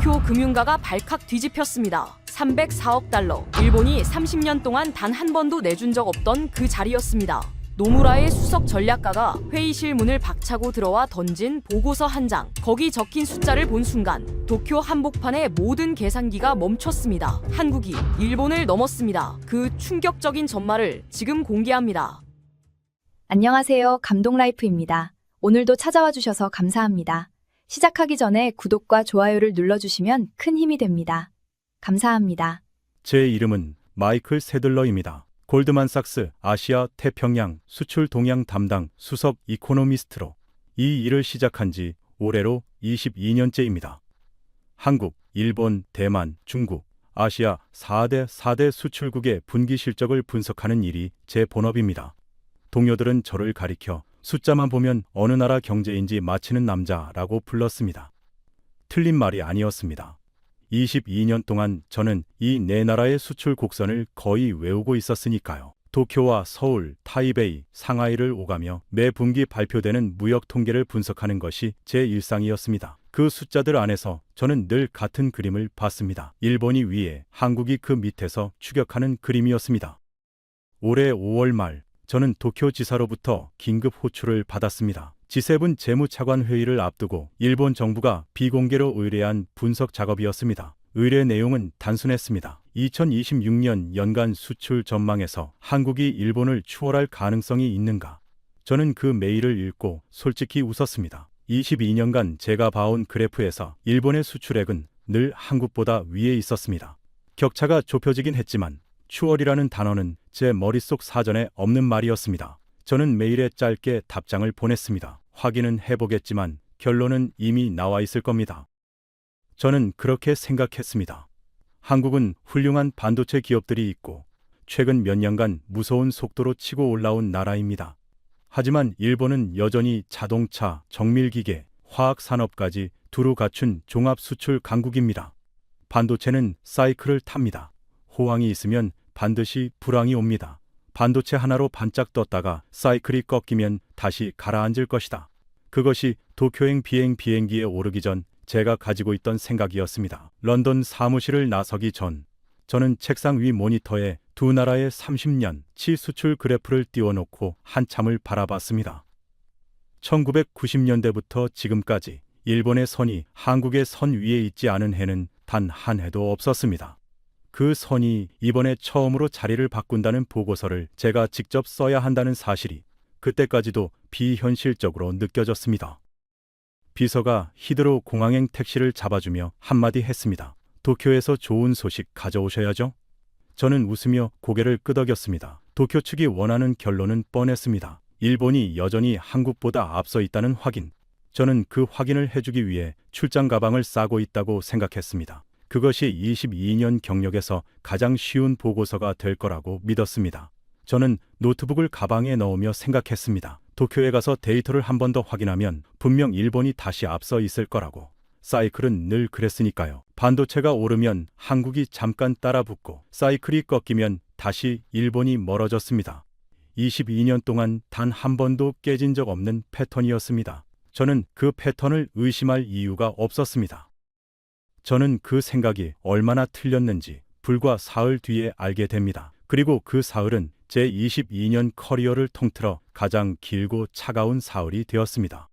도쿄 금융가가 발칵 뒤집혔습니다. 304억 달러. 일본이 30년 동안 단 한 번도 내준 적 없던 그 자리였습니다. 노무라의 수석 전략가가 회의실 문을 박차고 들어와 던진 보고서 한 장. 거기 적힌 숫자를 본 순간 도쿄 한복판의 모든 계산기가 멈췄습니다. 한국이 일본을 넘었습니다. 그 충격적인 전말을 지금 공개합니다. 안녕하세요. 감동라이프입니다. 오늘도 찾아와 주셔서 감사합니다. 시작하기 전에 구독과 좋아요를 눌러주시면 큰 힘이 됩니다. 감사합니다. 제 이름은 마이클 세들러입니다. 골드만삭스 아시아 태평양 수출 동향 담당 수석 이코노미스트로 이 일을 시작한 지 올해로 22년째입니다. 한국, 일본, 대만, 중국, 아시아 4대 수출국의 분기 실적을 분석하는 일이 제 본업입니다. 동료들은 저를 가리켜 숫자만 보면 어느 나라 경제인지 맞히는 남자라고 불렀습니다. 틀린 말이 아니었습니다. 22년 동안 저는 이 네 나라의 수출 곡선을 거의 외우고 있었으니까요. 도쿄와 서울, 타이베이, 상하이를 오가며 매 분기 발표되는 무역 통계를 분석하는 것이 제 일상이었습니다. 그 숫자들 안에서 저는 늘 같은 그림을 봤습니다. 일본이 위에, 한국이 그 밑에서 추격하는 그림이었습니다. 올해 5월 말 저는 도쿄지사로부터 긴급 호출을 받았습니다. G7 재무차관 회의를 앞두고 일본 정부가 비공개로 의뢰한 분석 작업이었습니다. 의뢰 내용은 단순했습니다. 2026년 연간 수출 전망에서 한국이 일본을 추월할 가능성이 있는가? 저는 그 메일을 읽고 솔직히 웃었습니다. 22년간 제가 봐온 그래프에서 일본의 수출액은 늘 한국보다 위에 있었습니다. 격차가 좁혀지긴 했지만 추월이라는 단어는 제 머릿속 사전에 없는 말이었습니다. 저는 메일에 짧게 답장을 보냈습니다. 확인은 해보겠지만 결론은 이미 나와 있을 겁니다. 저는 그렇게 생각했습니다. 한국은 훌륭한 반도체 기업들이 있고 최근 몇 년간 무서운 속도로 치고 올라온 나라입니다. 하지만 일본은 여전히 자동차, 정밀기계, 화학산업까지 두루 갖춘 종합수출 강국입니다. 반도체는 사이클을 탑니다. 호황이 있으면 반드시 불황이 옵니다. 반도체 하나로 반짝 떴다가 사이클이 꺾이면 다시 가라앉을 것이다. 그것이 도쿄행 비행기에 오르기 전 제가 가지고 있던 생각이었습니다. 런던 사무실을 나서기 전 저는 책상 위 모니터에 두 나라의 30년치 수출 그래프를 띄워놓고 한참을 바라봤습니다. 1990년대부터 지금까지 일본의 선이 한국의 선 위에 있지 않은 해는 단 한 해도 없었습니다. 그 선이 이번에 처음으로 자리를 바꾼다는 보고서를 제가 직접 써야 한다는 사실이 그때까지도 비현실적으로 느껴졌습니다. 비서가 히드로 공항행 택시를 잡아주며 한마디 했습니다. 도쿄에서 좋은 소식 가져오셔야죠. 저는 웃으며 고개를 끄덕였습니다. 도쿄 측이 원하는 결론은 뻔했습니다. 일본이 여전히 한국보다 앞서 있다는 확인. 저는 그 확인을 해주기 위해 출장 가방을 싸고 있다고 생각했습니다. 그것이 22년 경력에서 가장 쉬운 보고서가 될 거라고 믿었습니다. 저는 노트북을 가방에 넣으며 생각했습니다. 도쿄에 가서 데이터를 한 번 더 확인하면 분명 일본이 다시 앞서 있을 거라고. 사이클은 늘 그랬으니까요. 반도체가 오르면 한국이 잠깐 따라붙고 사이클이 꺾이면 다시 일본이 멀어졌습니다. 22년 동안 단 한 번도 깨진 적 없는 패턴이었습니다. 저는 그 패턴을 의심할 이유가 없었습니다. 저는 그 생각이 얼마나 틀렸는지 불과 사흘 뒤에 알게 됩니다. 그리고 그 사흘은 제 22년 커리어를 통틀어 가장 길고 차가운 사흘이 되었습니다.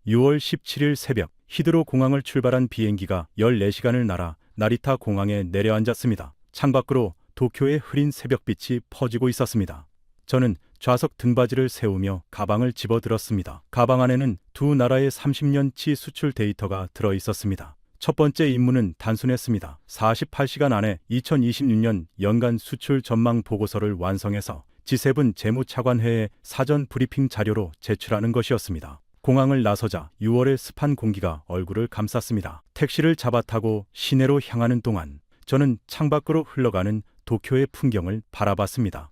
6월 17일 새벽 히드로 공항을 출발한 비행기가 14시간을 날아 나리타 공항에 내려앉았습니다. 창밖으로 도쿄의 흐린 새벽빛이 퍼지고 있었습니다. 저는 좌석 등받이를 세우며 가방을 집어들었습니다. 가방 안에는 두 나라의 30년치 수출 데이터가 들어 있었습니다. 첫 번째 임무는 단순했습니다. 48시간 안에 2026년 연간 수출 전망 보고서를 완성해서 G7 재무차관회의 사전 브리핑 자료로 제출하는 것이었습니다. 공항을 나서자 6월의 습한 공기가 얼굴을 감쌌습니다. 택시를 잡아 타고 시내로 향하는 동안 저는 창밖으로 흘러가는 도쿄의 풍경을 바라봤습니다.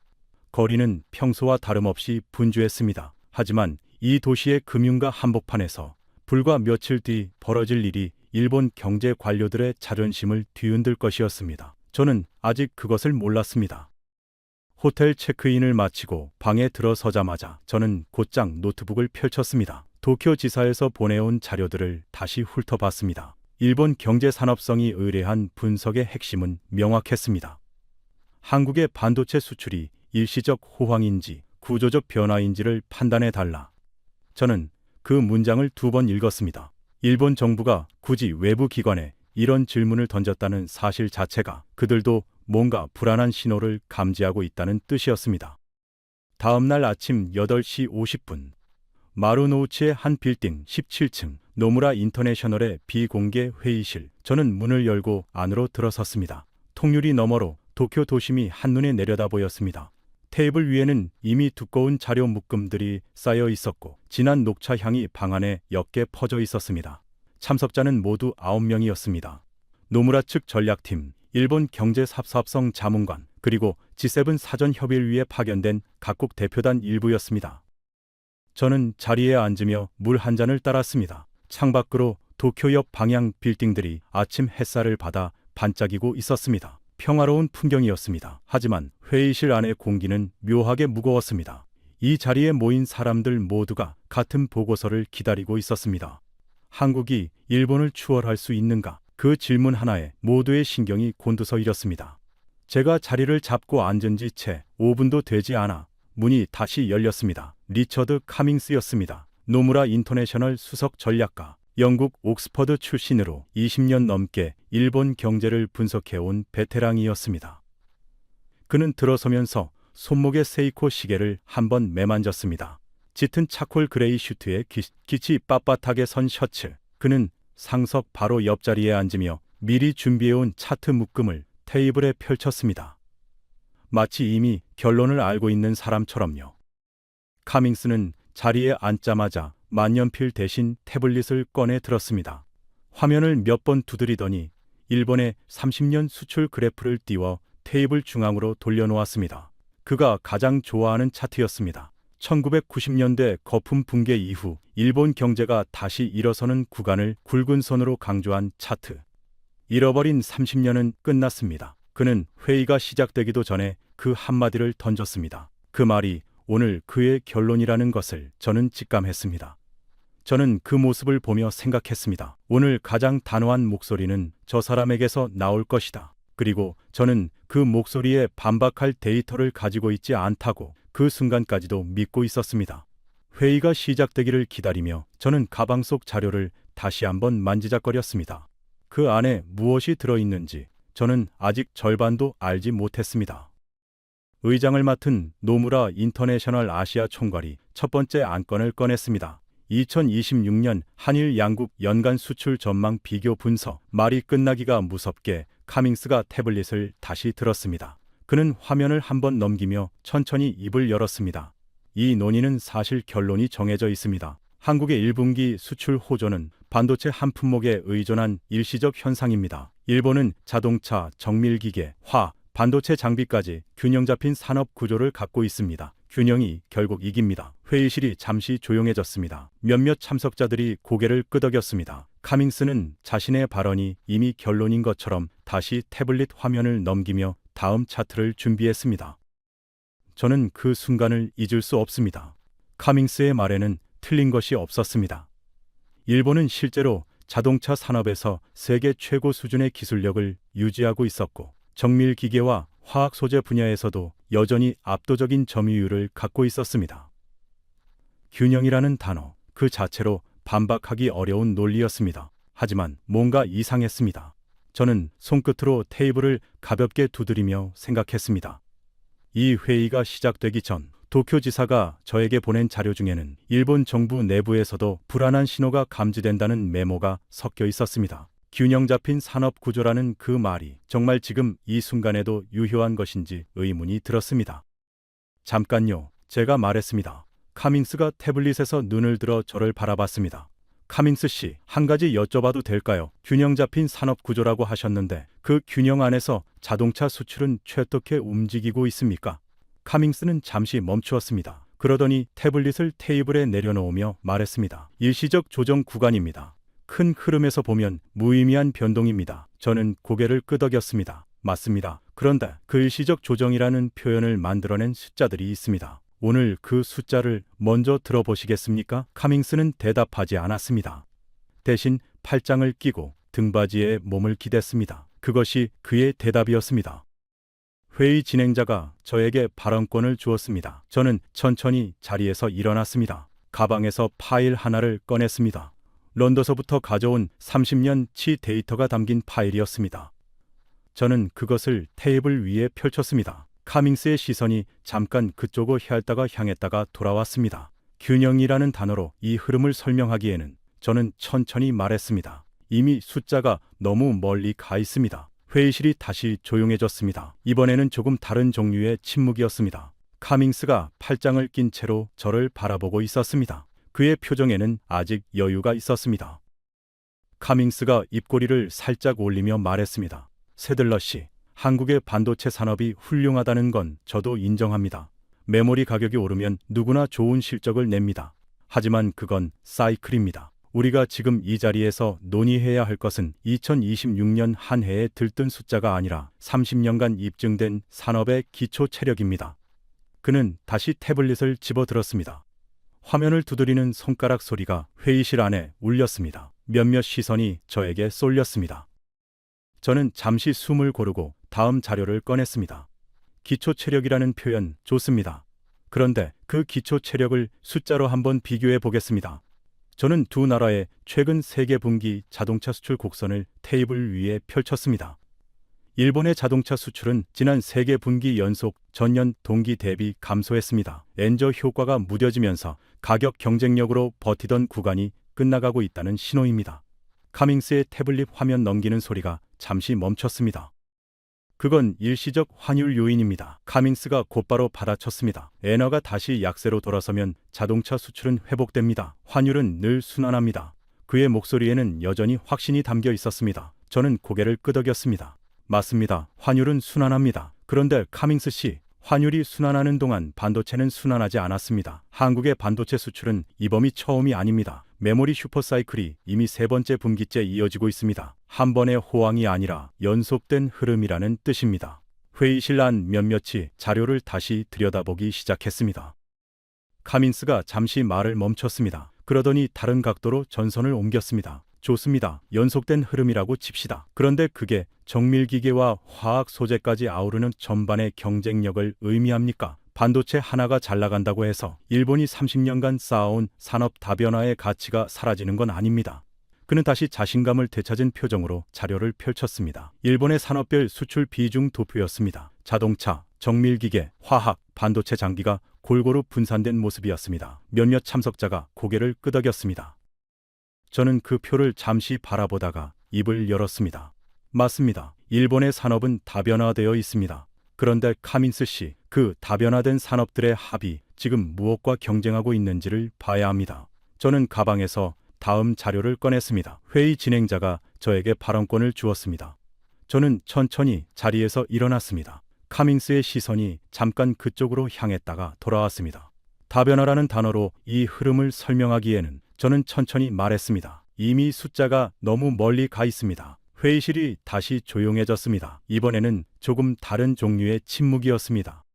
거리는 평소와 다름없이 분주했습니다. 하지만 이 도시의 금융가 한복판에서 불과 며칠 뒤 벌어질 일이 일본 경제 관료들의 자존심을 뒤흔들 것이었습니다. 저는 아직 그것을 몰랐습니다. 호텔 체크인을 마치고 방에 들어서자마자 저는 곧장 노트북을 펼쳤습니다. 도쿄지사에서 보내온 자료들을 다시 훑어봤습니다. 일본 경제산업성이 의뢰한 분석의 핵심은 명확했습니다. 한국의 반도체 수출이 일시적 호황인지 구조적 변화인지를 판단해달라. 저는 그 문장을 2번 읽었습니다. 일본 정부가 굳이 외부 기관에 이런 질문을 던졌다는 사실 자체가 그들도 뭔가 불안한 신호를 감지하고 있다는 뜻이었습니다. 다음 날 아침 8시 50분, 마루노우치의 한 빌딩 17층 노무라 인터내셔널의 비공개 회의실. 저는 문을 열고 안으로 들어섰습니다. 통유리 너머로 도쿄 도심이 한눈에 내려다 보였습니다. 테이블 위에는 이미 두꺼운 자료 묶음들이 쌓여 있었고 진한 녹차 향이 방 안에 옅게 퍼져 있었습니다. 참석자는 모두 9명이었습니다. 노무라 측 전략팀, 일본 경제사업성 자문관, 그리고 G7 사전협의를 파견된 각국 대표단 일부였습니다. 저는 자리에 앉으며 물 한 잔을 따랐습니다. 창밖으로 도쿄역 방향 빌딩들이 아침 햇살을 받아 반짝이고 있었습니다. 평화로운 풍경이었습니다. 하지만 회의실 안의 공기는 묘하게 무거웠습니다. 이 자리에 모인 사람들 모두가 같은 보고서를 기다리고 있었습니다. 한국이 일본을 추월할 수 있는가? 그 질문 하나에 모두의 신경이 곤두서일었습니다. 제가 자리를 잡고 앉은 지 채 5분도 되지 않아 문이 다시 열렸습니다. 리처드 카밍스였습니다. 노무라 인터내셔널 수석 전략가, 영국 옥스퍼드 출신으로 20년 넘게 일본 경제를 분석해온 베테랑이었습니다. 그는 들어서면서 손목에 세이코 시계를 한번 매만졌습니다. 짙은 차콜 그레이 슈트에 기치 빳빳하게 선 셔츠. 그는 상석 바로 옆자리에 앉으며 미리 준비해온 차트 묶음을 테이블에 펼쳤습니다. 마치 이미 결론을 알고 있는 사람처럼요. 카밍스는 자리에 앉자마자 만년필 대신 태블릿을 꺼내 들었습니다. 화면을 몇 번 두드리더니 일본의 30년 수출 그래프를 띄워 테이블 중앙으로 돌려놓았습니다. 그가 가장 좋아하는 차트였습니다. 1990년대 거품 붕괴 이후 일본 경제가 다시 일어서는 구간을 굵은 선으로 강조한 차트. 잃어버린 30년은 끝났습니다. 그는 회의가 시작되기도 전에 그 한마디를 던졌습니다. 그 말이 오늘 그의 결론이라는 것을 저는 직감했습니다. 저는 그 모습을 보며 생각했습니다. 오늘 가장 단호한 목소리는 저 사람에게서 나올 것이다. 그리고 저는 그 목소리에 반박할 데이터를 가지고 있지 않다고 그 순간까지도 믿고 있었습니다. 회의가 시작되기를 기다리며 저는 가방 속 자료를 다시 한번 만지작거렸습니다. 그 안에 무엇이 들어있는지 저는 아직 절반도 알지 못했습니다. 의장을 맡은 노무라 인터내셔널 아시아 총괄이 첫 번째 안건을 꺼냈습니다. 2026년 한일 양국 연간 수출 전망 비교 분석. 말이 끝나기가 무섭게 카밍스가 태블릿을 다시 들었습니다. 그는 화면을 한번 넘기며 천천히 입을 열었습니다. 이 논의는 사실 결론이 정해져 있습니다. 한국의 1분기 수출 호조는 반도체 한 품목에 의존한 일시적 현상입니다. 일본은 자동차, 정밀기계, 반도체 장비까지 균형 잡힌 산업 구조를 갖고 있습니다. 균형이 결국 이깁니다. 회의실이 잠시 조용해졌습니다. 몇몇 참석자들이 고개를 끄덕였습니다. 카밍스는 자신의 발언이 이미 결론인 것처럼 다시 태블릿 화면을 넘기며 다음 차트를 준비했습니다. 저는 그 순간을 잊을 수 없습니다. 카밍스의 말에는 틀린 것이 없었습니다. 일본은 실제로 자동차 산업에서 세계 최고 수준의 기술력을 유지하고 있었고 정밀 기계와 화학 소재 분야에서도 여전히 압도적인 점유율을 갖고 있었습니다. 균형이라는 단어 그 자체로 반박하기 어려운 논리였습니다. 하지만 뭔가 이상했습니다. 저는 손끝으로 테이블을 가볍게 두드리며 생각했습니다. 이 회의가 시작되기 전 도쿄지사가 저에게 보낸 자료 중에는 일본 정부 내부에서도 불안한 신호가 감지된다는 메모가 섞여 있었습니다. 균형 잡힌 산업 구조라는 그 말이 정말 지금 이 순간에도 유효한 것인지 의문이 들었습니다. 잠깐요, 제가 말했습니다. 카밍스가 태블릿에서 눈을 들어 저를 바라봤습니다. 카밍스 씨, 한 가지 여쭤봐도 될까요? 균형 잡힌 산업 구조라고 하셨는데 그 균형 안에서 자동차 수출은 어떻게 움직이고 있습니까? 카밍스는 잠시 멈추었습니다. 그러더니 태블릿을 테이블에 내려놓으며 말했습니다. 일시적 조정 구간입니다. 큰 흐름에서 보면 무의미한 변동입니다. 저는 고개를 끄덕였습니다. 맞습니다. 그런데 그 일시적 조정이라는 표현을 만들어낸 숫자들이 있습니다. 오늘 그 숫자를 먼저 들어보시겠습니까? 카밍스는 대답하지 않았습니다. 대신 팔짱을 끼고 등받이에 몸을 기댔습니다. 그것이 그의 대답이었습니다. 회의 진행자가 저에게 발언권을 주었습니다. 저는 천천히 자리에서 일어났습니다. 가방에서 파일 하나를 꺼냈습니다. 런던서부터 가져온 30년치 데이터가 담긴 파일이었습니다. 저는 그것을 테이블 위에 펼쳤습니다. 카밍스의 시선이 잠깐 그쪽으로 향했다가 돌아왔습니다. 균형이라는 단어로 이 흐름을 설명하기에는 저는 천천히 말했습니다. 이미 숫자가 너무 멀리 가 있습니다. 회의실이 다시 조용해졌습니다. 이번에는 조금 다른 종류의 침묵이었습니다. 카밍스가 팔짱을 낀 채로 저를 바라보고 있었습니다. 그의 표정에는 아직 여유가 있었습니다. 카밍스가 입꼬리를 살짝 올리며 말했습니다. 세들러 씨, 한국의 반도체 산업이 훌륭하다는 건 저도 인정합니다. 메모리 가격이 오르면 누구나 좋은 실적을 냅니다. 하지만 그건 사이클입니다. 우리가 지금 이 자리에서 논의해야 할 것은 2026년 한 해에 들뜬 숫자가 아니라 30년간 입증된 산업의 기초 체력입니다. 그는 다시 태블릿을 집어들었습니다. 화면을 두드리는 손가락 소리가 회의실 안에 울렸습니다. 몇몇 시선이 저에게 쏠렸습니다. 저는 잠시 숨을 고르고 다음 자료를 꺼냈습니다. 기초 체력이라는 표현 좋습니다. 그런데 그 기초 체력을 숫자로 한번 비교해 보겠습니다. 저는 두 나라의 최근 세계 분기 자동차 수출 곡선을 테이블 위에 펼쳤습니다. 일본의 자동차 수출은 지난 세계 분기 연속 전년 동기 대비 감소했습니다. 엔저 효과가 무뎌지면서 가격 경쟁력으로 버티던 구간이 끝나가고 있다는 신호입니다. 카밍스의 태블릿 화면 넘기는 소리가 잠시 멈췄습니다. 그건 일시적 환율 요인입니다. 카밍스가 곧바로 받아쳤습니다. 엔화가 다시 약세로 돌아서면 자동차 수출은 회복됩니다. 환율은 늘 순환합니다. 그의 목소리에는 여전히 확신이 담겨 있었습니다. 저는 고개를 끄덕였습니다. 맞습니다. 환율은 순환합니다. 그런데 카밍스 씨, 환율이 순환하는 동안 반도체는 순환하지 않았습니다. 한국의 반도체 수출은 이번이 처음이 아닙니다. 메모리 슈퍼사이클이 이미 세 번째 분기째 이어지고 있습니다. 한 번의 호황이 아니라 연속된 흐름이라는 뜻입니다. 회의실 안 몇몇이 자료를 다시 들여다보기 시작했습니다. 카민스가 잠시 말을 멈췄습니다. 그러더니 다른 각도로 전선을 옮겼습니다. 좋습니다. 연속된 흐름이라고 칩시다. 그런데 그게 정밀기계와 화학 소재까지 아우르는 전반의 경쟁력을 의미합니까? 반도체 하나가 잘 나간다고 해서 일본이 30년간 쌓아온 산업 다변화의 가치가 사라지는 건 아닙니다. 그는 다시 자신감을 되찾은 표정으로 자료를 펼쳤습니다. 일본의 산업별 수출 비중 도표였습니다. 자동차, 정밀기계, 화학, 반도체 장비가 골고루 분산된 모습이었습니다. 몇몇 참석자가 고개를 끄덕였습니다. 저는 그 표를 잠시 바라보다가 입을 열었습니다. 맞습니다. 일본의 산업은 다변화되어 있습니다. 그런데 카민스 씨, 그 다변화된 산업들의 합이 지금 무엇과 경쟁하고 있는지를 봐야 합니다. 저는 가방에서 다음 자료를 꺼냈습니다. 회의 진행자가 저에게 발언권을 주었습니다. 저는 천천히 자리에서 일어났습니다. 카밍스의 시선이 잠깐 그쪽으로 향했다가 돌아왔습니다. 다변화라는 단어로 이 흐름을 설명하기에는 저는 천천히 말했습니다. 이미 숫자가 너무 멀리 가 있습니다. 회의실이 다시 조용해졌습니다. 이번에는 조금 다른 종류의 침묵이었습니다.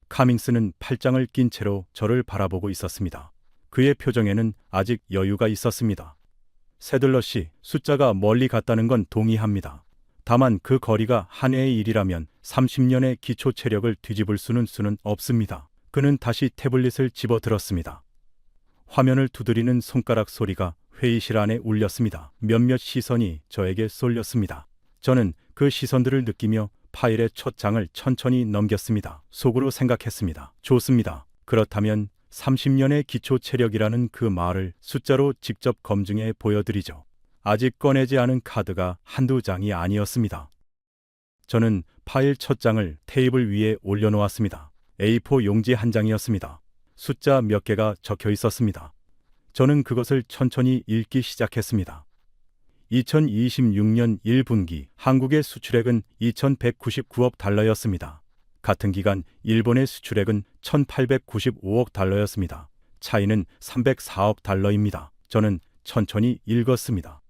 카밍스는 팔짱을 낀 채로 저를 바라보고 있었습니다. 그의 표정에는 아직 여유가 있었습니다. 세들러 씨, 숫자가 멀리 갔다는 건 동의합니다. 다만 그 거리가 한 해의 일이라면 30년의 기초 체력을 뒤집을 수는 없습니다. 그는 다시 태블릿을 집어들었습니다. 화면을 두드리는 손가락 소리가 회의실 안에 울렸습니다. 몇몇 시선이 저에게 쏠렸습니다. 저는 그 시선들을 느끼며 파일의 첫 장을 천천히 넘겼습니다. 속으로 생각했습니다. 좋습니다. 그렇다면 30년의 기초 체력이라는 그 말을 숫자로 직접 검증해 보여드리죠. 아직 꺼내지 않은 카드가 한두 장이 아니었습니다. 저는 파일 첫 장을 테이블 위에 올려놓았습니다. A4 용지 한 장이었습니다. 숫자 몇 개가 적혀 있었습니다. 저는 그것을 천천히 읽기 시작했습니다. 2026년 1분기 한국의 수출액은 2,199억 달러였습니다. 같은 기간 일본의 수출액은 1,895억 달러였습니다. 차이는 304억 달러입니다. 저는 천천히 읽었습니다.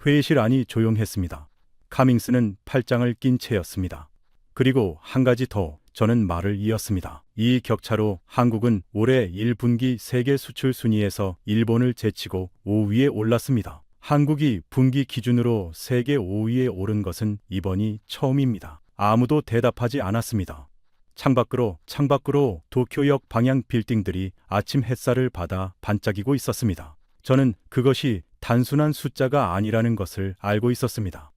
회의실 안이 조용했습니다. 카밍스는 팔짱을 낀 채였습니다. 그리고 한 가지 더, 저는 말을 이었습니다. 이 격차로 한국은 올해 1분기 세계 수출 순위에서 일본을 제치고 5위에 올랐습니다. 한국이 분기 기준으로 세계 5위에 오른 것은 이번이 처음입니다. 아무도 대답하지 않았습니다. 창밖으로 도쿄역 방향 빌딩들이 아침 햇살을 받아 반짝이고 있었습니다. 저는 그것이 단순한 숫자가 아니라는 것을 알고 있었습니다.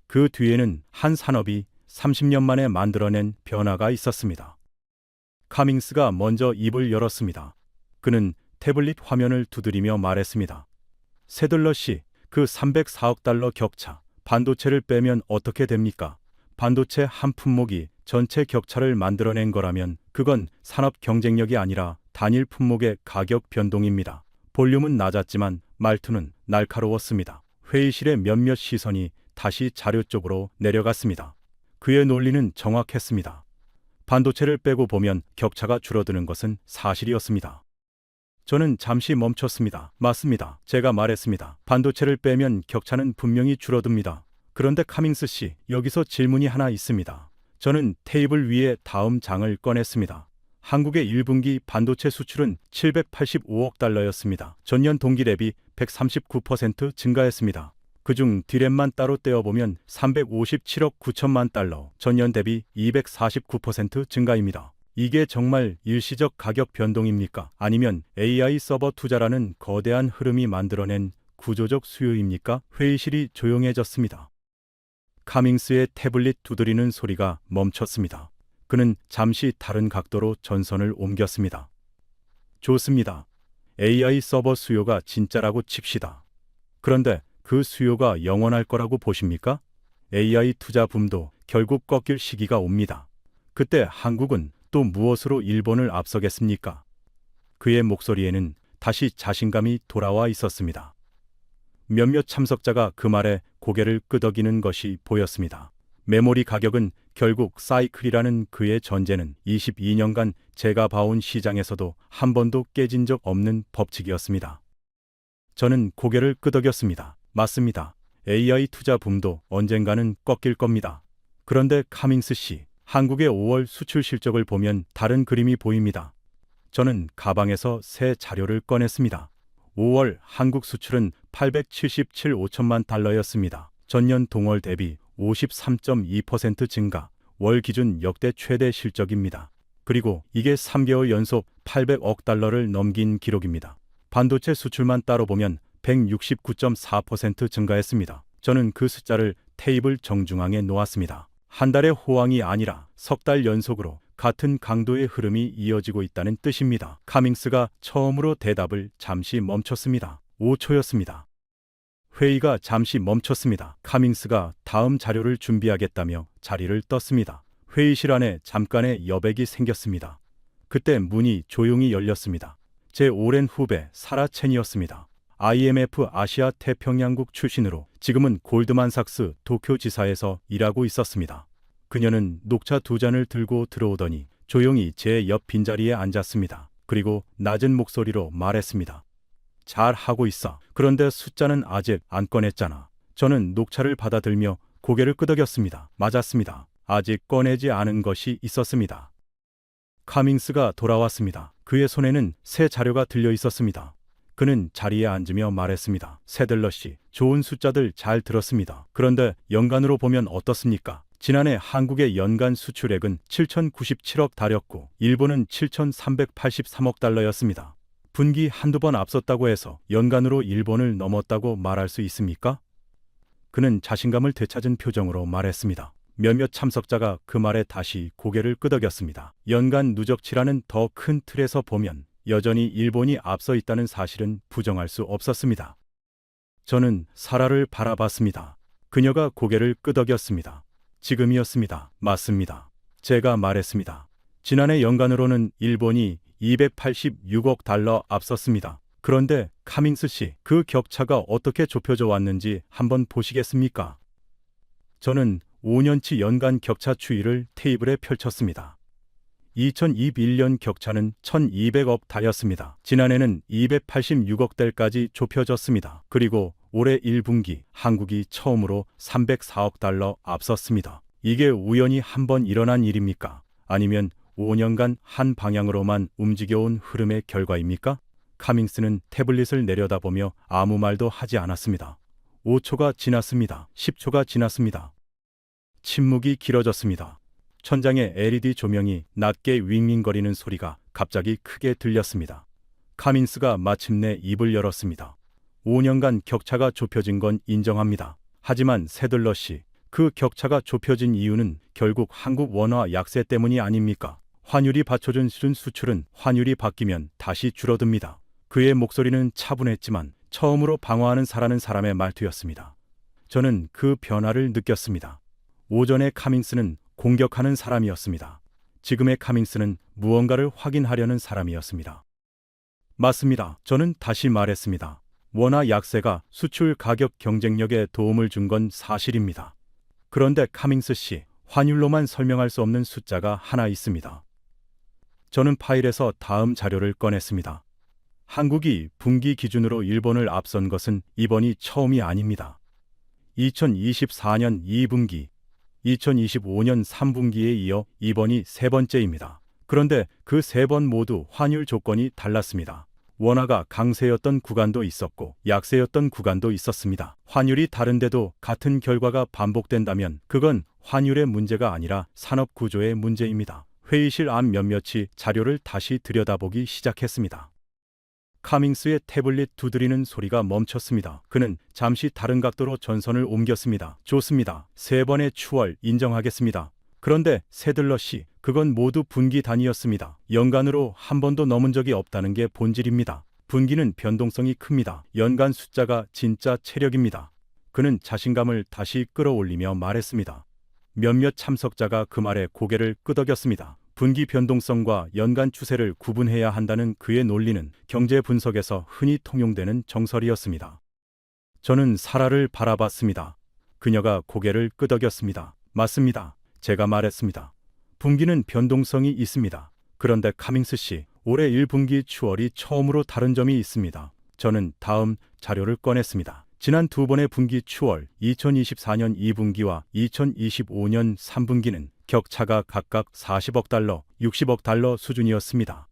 그 뒤에는 한 산업이 30년 만에 만들어낸 변화가 있었습니다. 카밍스가 먼저 입을 열었습니다. 그는 태블릿 화면을 두드리며 말했습니다. 세들러 씨, 그 304억 달러 격차, 반도체를 빼면 어떻게 됩니까? 반도체 한 품목이 전체 격차를 만들어낸 거라면 그건 산업 경쟁력이 아니라 단일 품목의 가격 변동입니다. 볼륨은 낮았지만 말투는 날카로웠습니다. 회의실의 몇몇 시선이 다시 자료 쪽으로 내려갔습니다. 그의 논리는 정확했습니다. 반도체를 빼고 보면 격차가 줄어드는 것은 사실이었습니다. 저는 잠시 멈췄습니다. 맞습니다. 제가 말했습니다. 반도체를 빼면 격차는 분명히 줄어듭니다. 그런데 카밍스 씨, 여기서 질문이 하나 있습니다. 저는 테이블 위에 다음 장을 꺼냈습니다. 한국의 1분기 반도체 수출은 785억 달러였습니다. 전년 동기 대비 139% 증가했습니다. 그중 디램만 따로 떼어보면 357억 9천만 달러, 전년 대비 249% 증가입니다. 이게 정말 일시적 가격 변동입니까? 아니면 AI 서버 투자라는 거대한 흐름이 만들어낸 구조적 수요입니까? 회의실이 조용해졌습니다. 카밍스의 태블릿 두드리는 소리가 멈췄습니다. 그는 잠시 다른 각도로 전선을 옮겼습니다. 좋습니다. AI 서버 수요가 진짜라고 칩시다. 그런데 그 수요가 영원할 거라고 보십니까? AI 투자 붐도 결국 꺾일 시기가 옵니다. 그때 한국은 또 무엇으로 일본을 앞서겠습니까? 그의 목소리에는 다시 자신감이 돌아와 있었습니다. 몇몇 참석자가 그 말에 고개를 끄덕이는 것이 보였습니다. 메모리 가격은 결국 사이클이라는 그의 전제는 22년간 제가 봐온 시장에서도 한 번도 깨진 적 없는 법칙이었습니다. 저는 고개를 끄덕였습니다. 맞습니다. AI 투자 붐도 언젠가는 꺾일 겁니다. 그런데 카밍스 씨, 한국의 5월 수출 실적을 보면 다른 그림이 보입니다. 저는 가방에서 새 자료를 꺼냈습니다. 5월 한국 수출은 877억 달러였습니다. 전년 동월 대비 53.2% 증가, 월 기준 역대 최대 실적입니다. 그리고 이게 3개월 연속 800억 달러를 넘긴 기록입니다. 반도체 수출만 따로 보면 169.4% 증가했습니다. 저는 그 숫자를 테이블 정중앙에 놓았습니다. 한 달의 호황이 아니라 석 달 연속으로 같은 강도의 흐름이 이어지고 있다는 뜻입니다. 카밍스가 처음으로 대답을 잠시 멈췄습니다. 5초였습니다. 회의가 잠시 멈췄습니다. 카밍스가 다음 자료를 준비하겠다며 자리를 떴습니다. 회의실 안에 잠깐의 여백이 생겼습니다. 그때 문이 조용히 열렸습니다. 제 오랜 후배 사라 첸이었습니다. IMF 아시아 태평양국 출신으로 지금은 골드만삭스 도쿄 지사에서 일하고 있었습니다. 그녀는 녹차 2잔을 들고 들어오더니 조용히 제 옆 빈자리에 앉았습니다. 그리고 낮은 목소리로 말했습니다. 잘 하고 있어. 그런데 숫자는 아직 안 꺼냈잖아. 저는 녹차를 받아들며 고개를 끄덕였습니다. 맞았습니다. 아직 꺼내지 않은 것이 있었습니다. 카밍스가 돌아왔습니다. 그의 손에는 새 자료가 들려 있었습니다. 그는 자리에 앉으며 말했습니다. 세들러 씨, 좋은 숫자들 잘 들었습니다. 그런데 연간으로 보면 어떻습니까? 지난해 한국의 연간 수출액은 7,097억 달였고 일본은 7,383억 달러였습니다. 분기 한두 번 앞섰다고 해서 연간으로 일본을 넘었다고 말할 수 있습니까? 그는 자신감을 되찾은 표정으로 말했습니다. 몇몇 참석자가 그 말에 다시 고개를 끄덕였습니다. 연간 누적치라는 더 큰 틀에서 보면 여전히 일본이 앞서 있다는 사실은 부정할 수 없었습니다. 저는 사라를 바라봤습니다. 그녀가 고개를 끄덕였습니다. 지금이었습니다. 맞습니다. 제가 말했습니다. 지난해 연간으로는 일본이 286억 달러 앞섰습니다. 그런데 카밍스 씨, 그 격차가 어떻게 좁혀져 왔는지 한번 보시겠습니까? 저는 5년치 연간 격차 추이를 테이블에 펼쳤습니다. 2021년 격차는 1,200억 달이었습니다. 지난해는 286억 달까지 좁혀졌습니다. 그리고 올해 1분기 한국이 처음으로 304억 달러 앞섰습니다. 이게 우연히 한 번 일어난 일입니까? 아니면 5년간 한 방향으로만 움직여온 흐름의 결과입니까? 카밍스는 태블릿을 내려다보며 아무 말도 하지 않았습니다. 5초가 지났습니다. 10초가 지났습니다. 침묵이 길어졌습니다. 천장에 LED 조명이 낮게 윙윙거리는 소리가 갑자기 크게 들렸습니다. 카밍스가 마침내 입을 열었습니다. 5년간 격차가 좁혀진 건 인정합니다. 하지만 세들러 씨, 그 격차가 좁혀진 이유는 결국 한국 원화 약세 때문이 아닙니까? 환율이 받쳐준 수출은 환율이 바뀌면 다시 줄어듭니다. 그의 목소리는 차분했지만 처음으로 방어하는 사라는 사람의 말투였습니다. 저는 그 변화를 느꼈습니다. 오전의 카밍스는 공격하는 사람이었습니다. 지금의 카밍스는 무언가를 확인하려는 사람이었습니다. 맞습니다. 저는 다시 말했습니다. 원화 약세가 수출 가격 경쟁력에 도움을 준 건 사실입니다. 그런데 카밍스 씨, 환율로만 설명할 수 없는 숫자가 하나 있습니다. 저는 파일에서 다음 자료를 꺼냈습니다. 한국이 분기 기준으로 일본을 앞선 것은 이번이 처음이 아닙니다. 2024년 2분기, 2025년 3분기에 이어 이번이 세 번째입니다. 그런데 그 세 번 모두 환율 조건이 달랐습니다. 원화가 강세였던 구간도 있었고 약세였던 구간도 있었습니다. 환율이 다른데도 같은 결과가 반복된다면 그건 환율의 문제가 아니라 산업 구조의 문제입니다. 회의실 안 몇몇이 자료를 다시 들여다보기 시작했습니다. 카밍스의 태블릿 두드리는 소리가 멈췄습니다. 그는 잠시 다른 각도로 전선을 옮겼습니다. 좋습니다. 세 번의 추월 인정하겠습니다. 그런데 세들러 씨, 그건 모두 분기 단위였습니다. 연간으로 한 번도 넘은 적이 없다는 게 본질입니다. 분기는 변동성이 큽니다. 연간 숫자가 진짜 체력입니다. 그는 자신감을 다시 끌어올리며 말했습니다. 몇몇 참석자가 그 말에 고개를 끄덕였습니다. 분기 변동성과 연간 추세를 구분해야 한다는 그의 논리는 경제 분석에서 흔히 통용되는 정설이었습니다. 저는 사라를 바라봤습니다. 그녀가 고개를 끄덕였습니다. 맞습니다. 제가 말했습니다. 분기는 변동성이 있습니다. 그런데 카밍스 씨, 올해 1분기 추월이 처음으로 다른 점이 있습니다. 저는 다음 자료를 꺼냈습니다. 지난 두 번의 분기 추월, 2024년 2분기와 2025년 3분기는 격차가 각각 40억 달러, 60억 달러 수준이었습니다.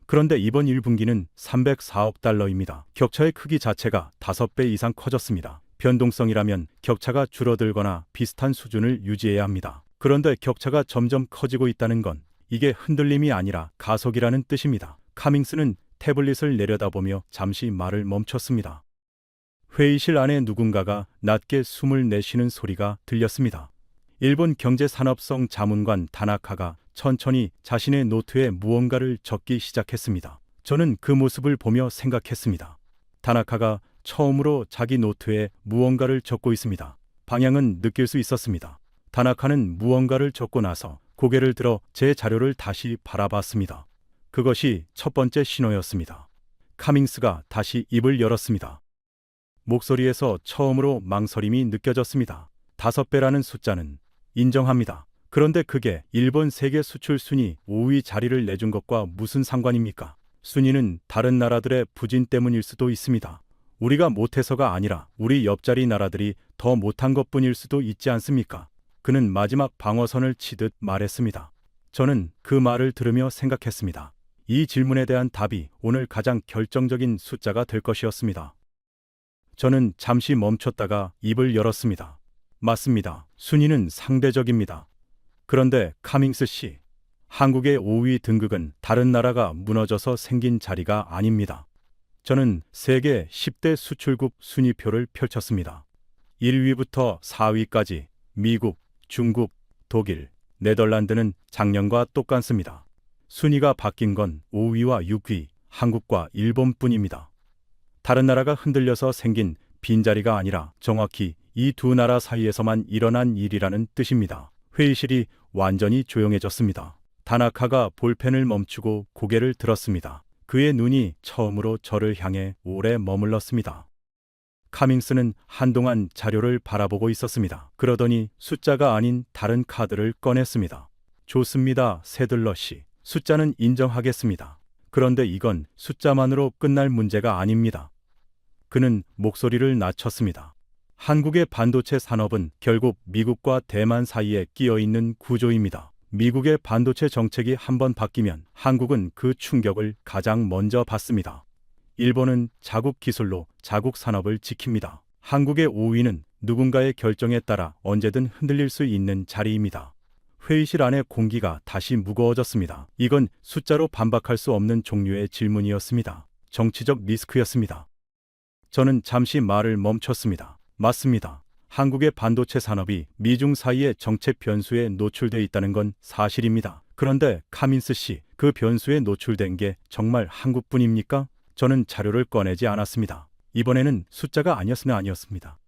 그런데 이번 1분기는 304억 달러입니다. 격차의 크기 자체가 5배 이상 커졌습니다. 변동성이라면 격차가 줄어들거나 비슷한 수준을 유지해야 합니다. 그런데 격차가 점점 커지고 있다는 건 이게 흔들림이 아니라 가속이라는 뜻입니다. 카밍스는 태블릿을 내려다보며 잠시 말을 멈췄습니다. 회의실 안에 누군가가 낮게 숨을 내쉬는 소리가 들렸습니다. 일본 경제산업성 자문관 다나카가 천천히 자신의 노트에 무언가를 적기 시작했습니다. 저는 그 모습을 보며 생각했습니다. 다나카가 처음으로 자기 노트에 무언가를 적고 있습니다. 방향은 느낄 수 있었습니다. 다나카는 무언가를 적고 나서 고개를 들어 제 자료를 다시 바라봤습니다. 그것이 첫 번째 신호였습니다. 카밍스가 다시 입을 열었습니다. 목소리에서 처음으로 망설임이 느껴졌습니다. 5배라는 숫자는 인정합니다. 그런데 그게 일본 세계 수출 순위 5위 자리를 내준 것과 무슨 상관입니까? 순위는 다른 나라들의 부진 때문일 수도 있습니다. 우리가 못해서가 아니라 우리 옆자리 나라들이 더 못한 것뿐일 수도 있지 않습니까? 그는 마지막 방어선을 치듯 말했습니다. 저는 그 말을 들으며 생각했습니다. 이 질문에 대한 답이 오늘 가장 결정적인 숫자가 될 것이었습니다. 저는 잠시 멈췄다가 입을 열었습니다. 맞습니다. 순위는 상대적입니다. 그런데 카밍스 씨, 한국의 5위 등극은 다른 나라가 무너져서 생긴 자리가 아닙니다. 저는 세계 10대 수출국 순위표를 펼쳤습니다. 1위부터 4위까지 미국, 중국, 독일, 네덜란드는 작년과 똑같습니다. 순위가 바뀐 건 5위와 6위, 한국과 일본뿐입니다. 다른 나라가 흔들려서 생긴 빈자리가 아니라 정확히 이 두 나라 사이에서만 일어난 일이라는 뜻입니다. 회의실이 완전히 조용해졌습니다. 다나카가 볼펜을 멈추고 고개를 들었습니다. 그의 눈이 처음으로 저를 향해 오래 머물렀습니다. 카밍스는 한동안 자료를 바라보고 있었습니다. 그러더니 숫자가 아닌 다른 카드를 꺼냈습니다. 좋습니다, 세들러 씨. 숫자는 인정하겠습니다. 그런데 이건 숫자만으로 끝날 문제가 아닙니다. 그는 목소리를 낮췄습니다. 한국의 반도체 산업은 결국 미국과 대만 사이에 끼어 있는 구조입니다. 미국의 반도체 정책이 한번 바뀌면 한국은 그 충격을 가장 먼저 받습니다. 일본은 자국 기술로 자국 산업을 지킵니다. 한국의 5위는 누군가의 결정에 따라 언제든 흔들릴 수 있는 자리입니다. 회의실 안의 공기가 다시 무거워졌습니다. 이건 숫자로 반박할 수 없는 종류의 질문이었습니다. 정치적 리스크였습니다. 저는 잠시 말을 멈췄습니다. 맞습니다. 한국의 반도체 산업이 미중 사이의 정책 변수에 노출돼 있다는 건 사실입니다. 그런데 카민스 씨, 그 변수에 노출된 게 정말 한국뿐입니까? 저는 자료를 꺼내지 않았습니다. 이번에는 숫자가 아니었습니다.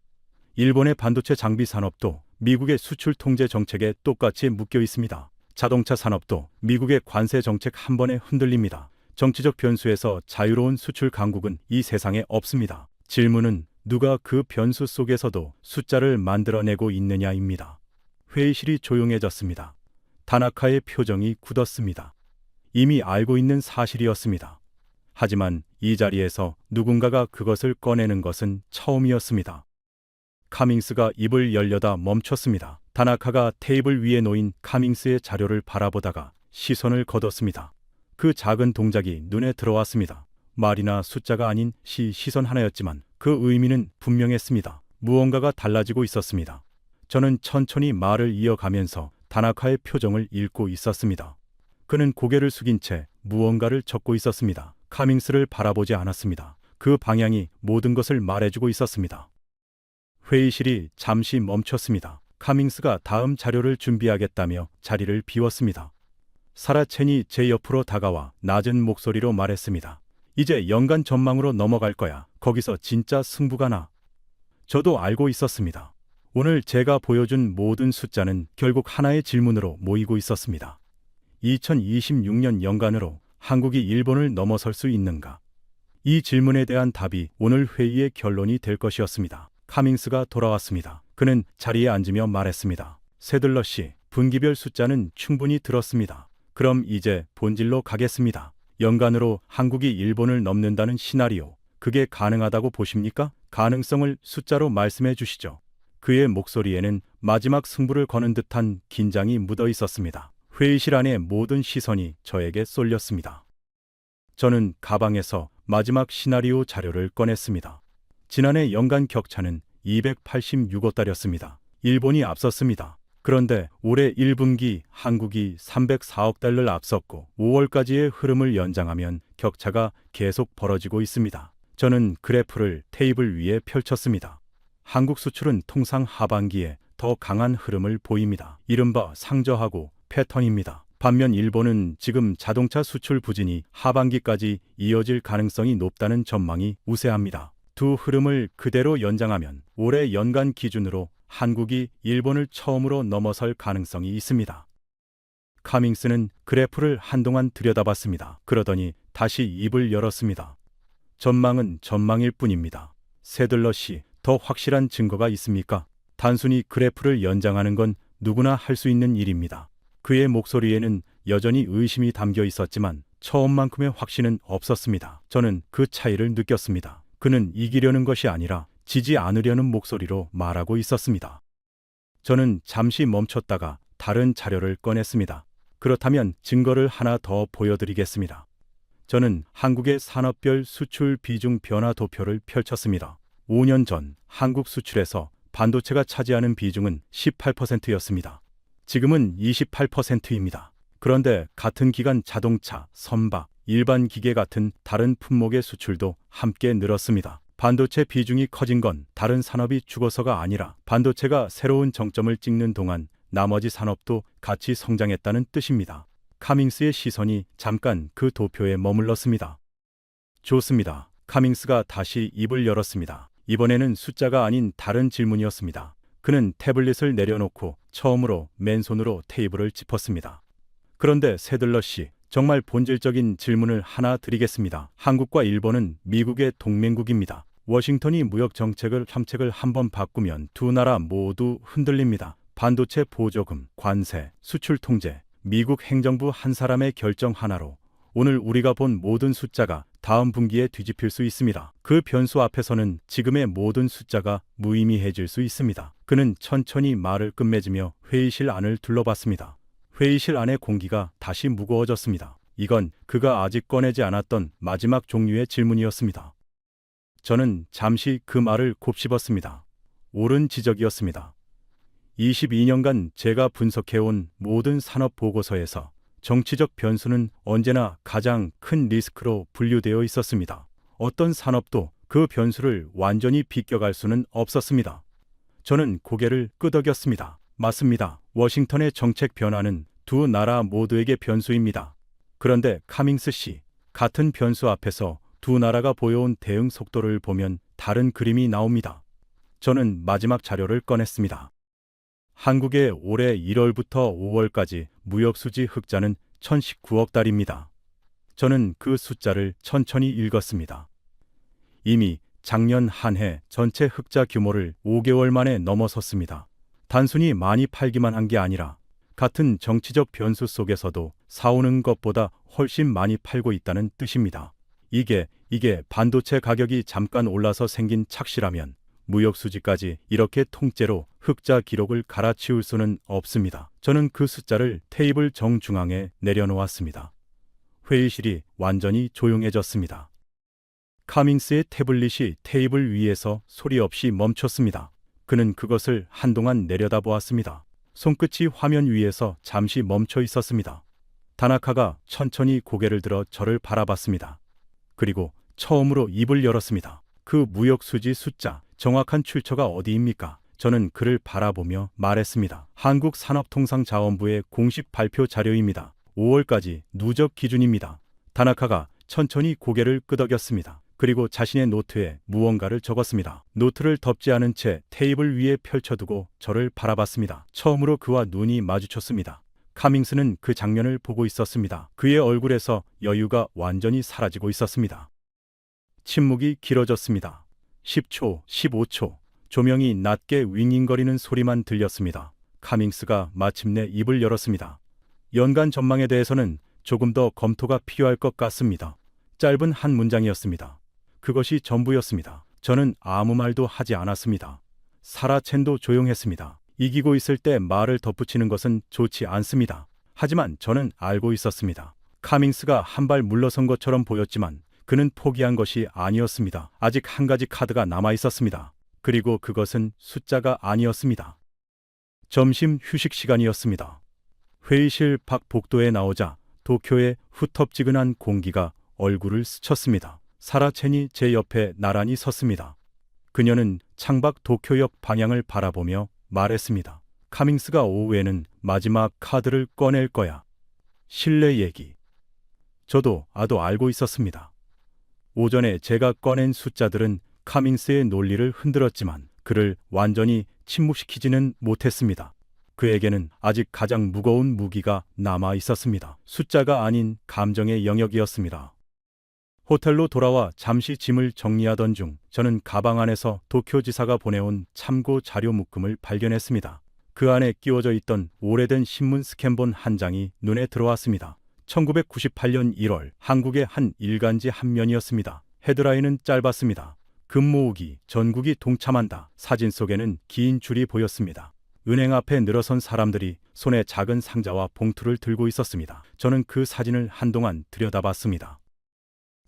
일본의 반도체 장비 산업도 미국의 수출 통제 정책에 똑같이 묶여 있습니다. 자동차 산업도 미국의 관세 정책 한 번에 흔들립니다. 정치적 변수에서 자유로운 수출 강국은 이 세상에 없습니다. 질문은 누가 그 변수 속에서도 숫자를 만들어내고 있느냐입니다. 회의실이 조용해졌습니다. 다나카의 표정이 굳었습니다. 이미 알고 있는 사실이었습니다. 하지만 이 자리에서 누군가가 그것을 꺼내는 것은 처음이었습니다. 카밍스가 입을 열려다 멈췄습니다. 다나카가 테이블 위에 놓인 카밍스의 자료를 바라보다가 시선을 거뒀습니다. 그 작은 동작이 눈에 들어왔습니다. 말이나 숫자가 아닌 시선 하나였지만 그 의미는 분명했습니다. 무언가가 달라지고 있었습니다. 저는 천천히 말을 이어가면서 다나카의 표정을 읽고 있었습니다. 그는 고개를 숙인 채 무언가를 적고 있었습니다. 카밍스를 바라보지 않았습니다. 그 방향이 모든 것을 말해주고 있었습니다. 회의실이 잠시 멈췄습니다. 카밍스가 다음 자료를 준비하겠다며 자리를 비웠습니다. 사라 첸이 제 옆으로 다가와 낮은 목소리로 말했습니다. 이제 연간 전망으로 넘어갈 거야. 거기서 진짜 승부가 나. 저도 알고 있었습니다. 오늘 제가 보여준 모든 숫자는 결국 하나의 질문으로 모이고 있었습니다. 2026년 연간으로 한국이 일본을 넘어설 수 있는가? 이 질문에 대한 답이 오늘 회의의 결론이 될 것이었습니다. 카밍스가 돌아왔습니다. 그는 자리에 앉으며 말했습니다. 세들러 씨, 분기별 숫자는 충분히 들었습니다. 그럼 이제 본질로 가겠습니다. 연간으로 한국이 일본을 넘는다는 시나리오, 그게 가능하다고 보십니까? 가능성을 숫자로 말씀해 주시죠. 그의 목소리에는 마지막 승부를 거는 듯한 긴장이 묻어 있었습니다. 회의실 안의 모든 시선이 저에게 쏠렸습니다. 저는 가방에서 마지막 시나리오 자료를 꺼냈습니다. 지난해 연간 격차는 286억 달러였습니다. 일본이 앞섰습니다. 그런데 올해 1분기 한국이 304억 달러를 앞섰고 5월까지의 흐름을 연장하면 격차가 계속 벌어지고 있습니다. 저는 그래프를 테이블 위에 펼쳤습니다. 한국 수출은 통상 하반기에 더 강한 흐름을 보입니다. 이른바 상저하고 패턴입니다. 반면 일본은 지금 자동차 수출 부진이 하반기까지 이어질 가능성이 높다는 전망이 우세합니다. 두 흐름을 그대로 연장하면 올해 연간 기준으로 한국이 일본을 처음으로 넘어설 가능성이 있습니다. 카밍스는 그래프를 한동안 들여다봤습니다. 그러더니 다시 입을 열었습니다. 전망은 전망일 뿐입니다. 세들러 씨, 더 확실한 증거가 있습니까? 단순히 그래프를 연장하는 건 누구나 할 수 있는 일입니다. 그의 목소리에는 여전히 의심이 담겨 있었지만 처음만큼의 확신은 없었습니다. 저는 그 차이를 느꼈습니다. 그는 이기려는 것이 아니라 지지 않으려는 목소리로 말하고 있었습니다. 저는 잠시 멈췄다가 다른 자료를 꺼냈습니다. 그렇다면 증거를 하나 더 보여드리겠습니다. 저는 한국의 산업별 수출 비중 변화 도표를 펼쳤습니다. 5년 전 한국 수출에서 반도체가 차지하는 비중은 18%였습니다. 지금은 28%입니다. 그런데 같은 기간 자동차, 선박, 일반 기계 같은 다른 품목의 수출도 함께 늘었습니다. 반도체 비중이 커진 건 다른 산업이 죽어서가 아니라 반도체가 새로운 정점을 찍는 동안 나머지 산업도 같이 성장했다는 뜻입니다. 카밍스의 시선이 잠깐 그 도표에 머물렀습니다. 좋습니다. 카밍스가 다시 입을 열었습니다. 이번에는 숫자가 아닌 다른 질문이었습니다. 그는 태블릿을 내려놓고 처음으로 맨손으로 테이블을 짚었습니다. 그런데 세들러 씨, 정말 본질적인 질문을 하나 드리겠습니다. 한국과 일본은 미국의 동맹국입니다. 워싱턴이 무역 정책을 한번 바꾸면 두 나라 모두 흔들립니다. 반도체 보조금, 관세, 수출 통제, 미국 행정부 한 사람의 결정 하나로 오늘 우리가 본 모든 숫자가 다음 분기에 뒤집힐 수 있습니다. 그 변수 앞에서는 지금의 모든 숫자가 무의미해질 수 있습니다. 그는 천천히 말을 끝맺으며 회의실 안을 둘러봤습니다. 회의실 안의 공기가 다시 무거워졌습니다. 이건 그가 아직 꺼내지 않았던 마지막 종류의 질문이었습니다. 저는 잠시 그 말을 곱씹었습니다. 옳은 지적이었습니다. 22년간 제가 분석해온 모든 산업 보고서에서 정치적 변수는 언제나 가장 큰 리스크로 분류되어 있었습니다. 어떤 산업도 그 변수를 완전히 비껴갈 수는 없었습니다. 저는 고개를 끄덕였습니다. 맞습니다. 워싱턴의 정책 변화는 두 나라 모두에게 변수입니다. 그런데 카밍스 씨, 같은 변수 앞에서 두 나라가 보여온 대응 속도를 보면 다른 그림이 나옵니다. 저는 마지막 자료를 꺼냈습니다. 한국의 올해 1월부터 5월까지 무역수지 흑자는 1019억 달입니다. 저는 그 숫자를 천천히 읽었습니다. 이미 작년 한 해 전체 흑자 규모를 5개월 만에 넘어섰습니다. 단순히 많이 팔기만 한 게 아니라 같은 정치적 변수 속에서도 사오는 것보다 훨씬 많이 팔고 있다는 뜻입니다. 이게 반도체 가격이 잠깐 올라서 생긴 착시라면 무역수지까지 이렇게 통째로 흑자 기록을 갈아치울 수는 없습니다. 저는 그 숫자를 테이블 정중앙에 내려놓았습니다. 회의실이 완전히 조용해졌습니다. 카밍스의 태블릿이 테이블 위에서 소리 없이 멈췄습니다. 그는 그것을 한동안 내려다보았습니다. 손끝이 화면 위에서 잠시 멈춰 있었습니다. 다나카가 천천히 고개를 들어 저를 바라봤습니다. 그리고 처음으로 입을 열었습니다. 그 무역수지 숫자, 정확한 출처가 어디입니까? 저는 그를 바라보며 말했습니다. 한국산업통상자원부의 공식 발표 자료입니다. 5월까지 누적 기준입니다. 다나카가 천천히 고개를 끄덕였습니다. 그리고 자신의 노트에 무언가를 적었습니다. 노트를 덮지 않은 채 테이블 위에 펼쳐두고 저를 바라봤습니다. 처음으로 그와 눈이 마주쳤습니다. 카밍스는 그 장면을 보고 있었습니다. 그의 얼굴에서 여유가 완전히 사라지고 있었습니다. 침묵이 길어졌습니다. 10초, 15초, 조명이 낮게 윙윙거리는 소리만 들렸습니다. 카밍스가 마침내 입을 열었습니다. 연간 전망에 대해서는 조금 더 검토가 필요할 것 같습니다. 짧은 한 문장이었습니다. 그것이 전부였습니다. 저는 아무 말도 하지 않았습니다. 사라 첸도 조용했습니다. 이기고 있을 때 말을 덧붙이는 것은 좋지 않습니다. 하지만 저는 알고 있었습니다. 카밍스가 한 발 물러선 것처럼 보였지만 그는 포기한 것이 아니었습니다. 아직 한 가지 카드가 남아 있었습니다. 그리고 그것은 숫자가 아니었습니다. 점심 휴식 시간이었습니다. 회의실 밖 복도에 나오자 도쿄의 후텁지근한 공기가 얼굴을 스쳤습니다. 사라 첸이 제 옆에 나란히 섰습니다. 그녀는 창밖 도쿄역 방향을 바라보며 말했습니다. 카밍스가 오후에는 마지막 카드를 꺼낼 거야. 실내 얘기. 저도 알고 있었습니다. 오전에 제가 꺼낸 숫자들은 카밍스의 논리를 흔들었지만 그를 완전히 침묵시키지는 못했습니다. 그에게는 아직 가장 무거운 무기가 남아 있었습니다. 숫자가 아닌 감정의 영역이었습니다. 호텔로 돌아와 잠시 짐을 정리하던 중 저는 가방 안에서 도쿄지사가 보내온 참고 자료 묶음을 발견했습니다. 그 안에 끼워져 있던 오래된 신문 스캔본 한 장이 눈에 들어왔습니다. 1998년 1월 한국의 한 일간지 한 면이었습니다. 헤드라인은 짧았습니다. 금 모으기, 전국이 동참한다. 사진 속에는 긴 줄이 보였습니다. 은행 앞에 늘어선 사람들이 손에 작은 상자와 봉투를 들고 있었습니다. 저는 그 사진을 한동안 들여다봤습니다.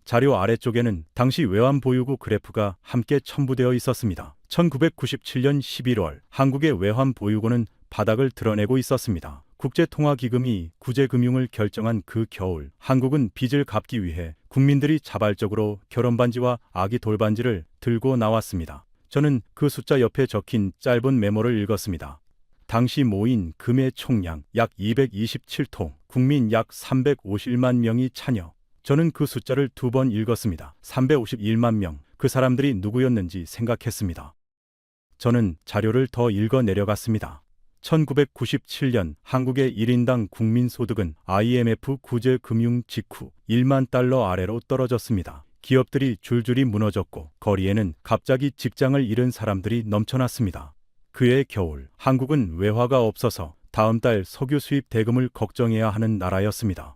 자료 아래쪽에는 당시 외환보유고 그래프가 함께 첨부되어 있었습니다. 1997년 11월 한국의 외환보유고는 바닥을 드러내고 있었습니다. 국제통화기금이 구제금융을 결정한 그 겨울, 한국은 빚을 갚기 위해 국민들이 자발적으로 결혼반지와 아기 돌반지를 들고 나왔습니다. 저는 그 숫자 옆에 적힌 짧은 메모를 읽었습니다. 당시 모인 금의 총량 약 227통, 국민 약 351만 명이 참여. 저는 그 숫자를 2번 읽었습니다. 351만 명. 그 사람들이 누구였는지 생각했습니다. 저는 자료를 더 읽어 내려갔습니다. 1997년 한국의 1인당 국민소득은 IMF 구제금융 직후 1만 달러 아래로 떨어졌습니다. 기업들이 줄줄이 무너졌고 거리에는 갑자기 직장을 잃은 사람들이 넘쳐났습니다. 그해 겨울, 한국은 외화가 없어서 다음 달 석유 수입 대금을 걱정해야 하는 나라였습니다.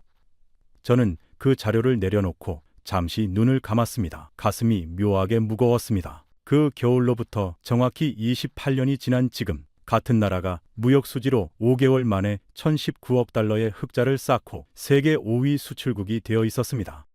저는 그 자료를 내려놓고 잠시 눈을 감았습니다. 가슴이 묘하게 무거웠습니다. 그 겨울로부터 정확히 28년이 지난 지금, 같은 나라가 무역 수지로 5개월 만에 1019억 달러의 흑자를 쌓고 세계 5위 수출국이 되어 있었습니다.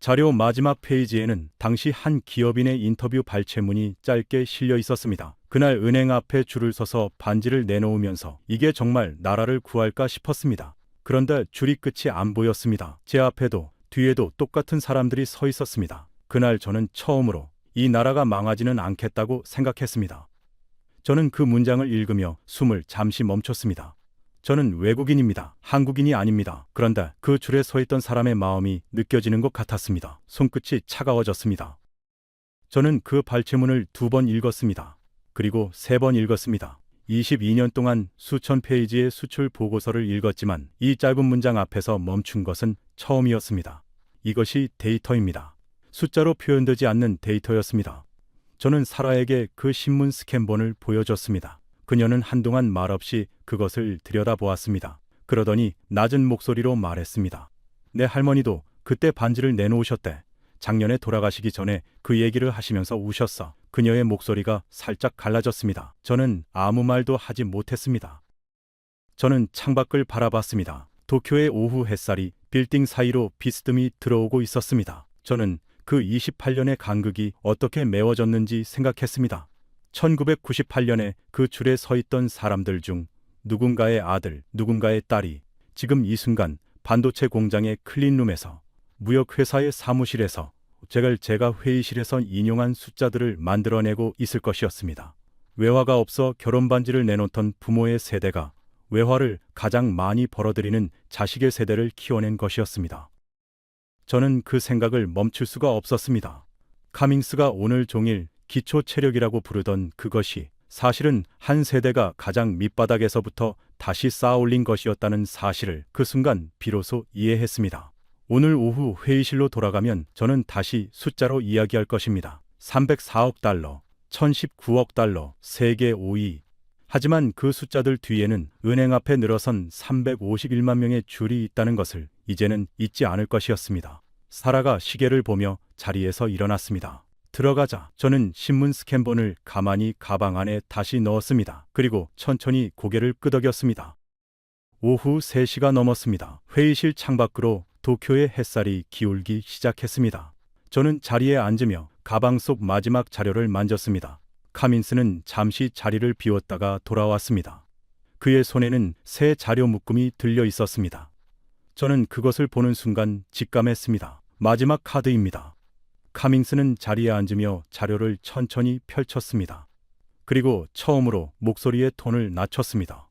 자료 마지막 페이지에는 당시 한 기업인의 인터뷰 발췌문이 짧게 실려 있었습니다. 그날 은행 앞에 줄을 서서 반지를 내놓으면서 이게 정말 나라를 구할까 싶었습니다. 그런데 줄이 끝이 안 보였습니다. 제 앞에도 뒤에도 똑같은 사람들이 서 있었습니다. 그날 저는 처음으로 이 나라가 망하지는 않겠다고 생각했습니다. 저는 그 문장을 읽으며 숨을 잠시 멈췄습니다. 저는 외국인입니다. 한국인이 아닙니다. 그런데 그 줄에 서 있던 사람의 마음이 느껴지는 것 같았습니다. 손끝이 차가워졌습니다. 저는 그 발췌문을 2번 읽었습니다. 그리고 3번 읽었습니다. 22년 동안 수천 페이지의 수출 보고서를 읽었지만 이 짧은 문장 앞에서 멈춘 것은 처음이었습니다. 이것이 데이터입니다. 숫자로 표현되지 않는 데이터였습니다. 저는 사라에게 그 신문 스캔본을 보여줬습니다. 그녀는 한동안 말없이 그것을 들여다보았습니다. 그러더니 낮은 목소리로 말했습니다. 내 할머니도 그때 반지를 내놓으셨대. 작년에 돌아가시기 전에 그 얘기를 하시면서 우셨어. 그녀의 목소리가 살짝 갈라졌습니다. 저는 아무 말도 하지 못했습니다. 저는 창밖을 바라봤습니다. 도쿄의 오후 햇살이 빌딩 사이로 비스듬히 들어오고 있었습니다. 저는 그 28년의 간극이 어떻게 메워졌는지 생각했습니다. 1998년에 그 줄에 서 있던 사람들 중 누군가의 아들, 누군가의 딸이 지금 이 순간 반도체 공장의 클린룸에서, 무역회사의 사무실에서, 제가 회의실에서 인용한 숫자들을 만들어내고 있을 것이었습니다. 외화가 없어 결혼 반지를 내놓던 부모의 세대가 외화를 가장 많이 벌어들이는 자식의 세대를 키워낸 것이었습니다. 저는 그 생각을 멈출 수가 없었습니다. 카밍스가 오늘 종일 기초 체력이라고 부르던 그것이 사실은 한 세대가 가장 밑바닥에서부터 다시 쌓아올린 것이었다는 사실을 그 순간 비로소 이해했습니다. 오늘 오후 회의실로 돌아가면 저는 다시 숫자로 이야기할 것입니다. 304억 달러, 1019억 달러, 세계 5위. 하지만 그 숫자들 뒤에는 은행 앞에 늘어선 351만 명의 줄이 있다는 것을 이제는 잊지 않을 것이었습니다. 사라가 시계를 보며 자리에서 일어났습니다. 들어가자. 저는 신문 스캔본을 가만히 가방 안에 다시 넣었습니다. 그리고 천천히 고개를 끄덕였습니다. 오후 3시가 넘었습니다. 회의실 창밖으로 도쿄의 햇살이 기울기 시작했습니다. 저는 자리에 앉으며 가방 속 마지막 자료를 만졌습니다. 카민스는 잠시 자리를 비웠다가 돌아왔습니다. 그의 손에는 새 자료 묶음이 들려 있었습니다. 저는 그것을 보는 순간 직감했습니다. 마지막 카드입니다. 카밍스는 자리에 앉으며 자료를 천천히 펼쳤습니다. 그리고 처음으로 목소리의 톤을 낮췄습니다.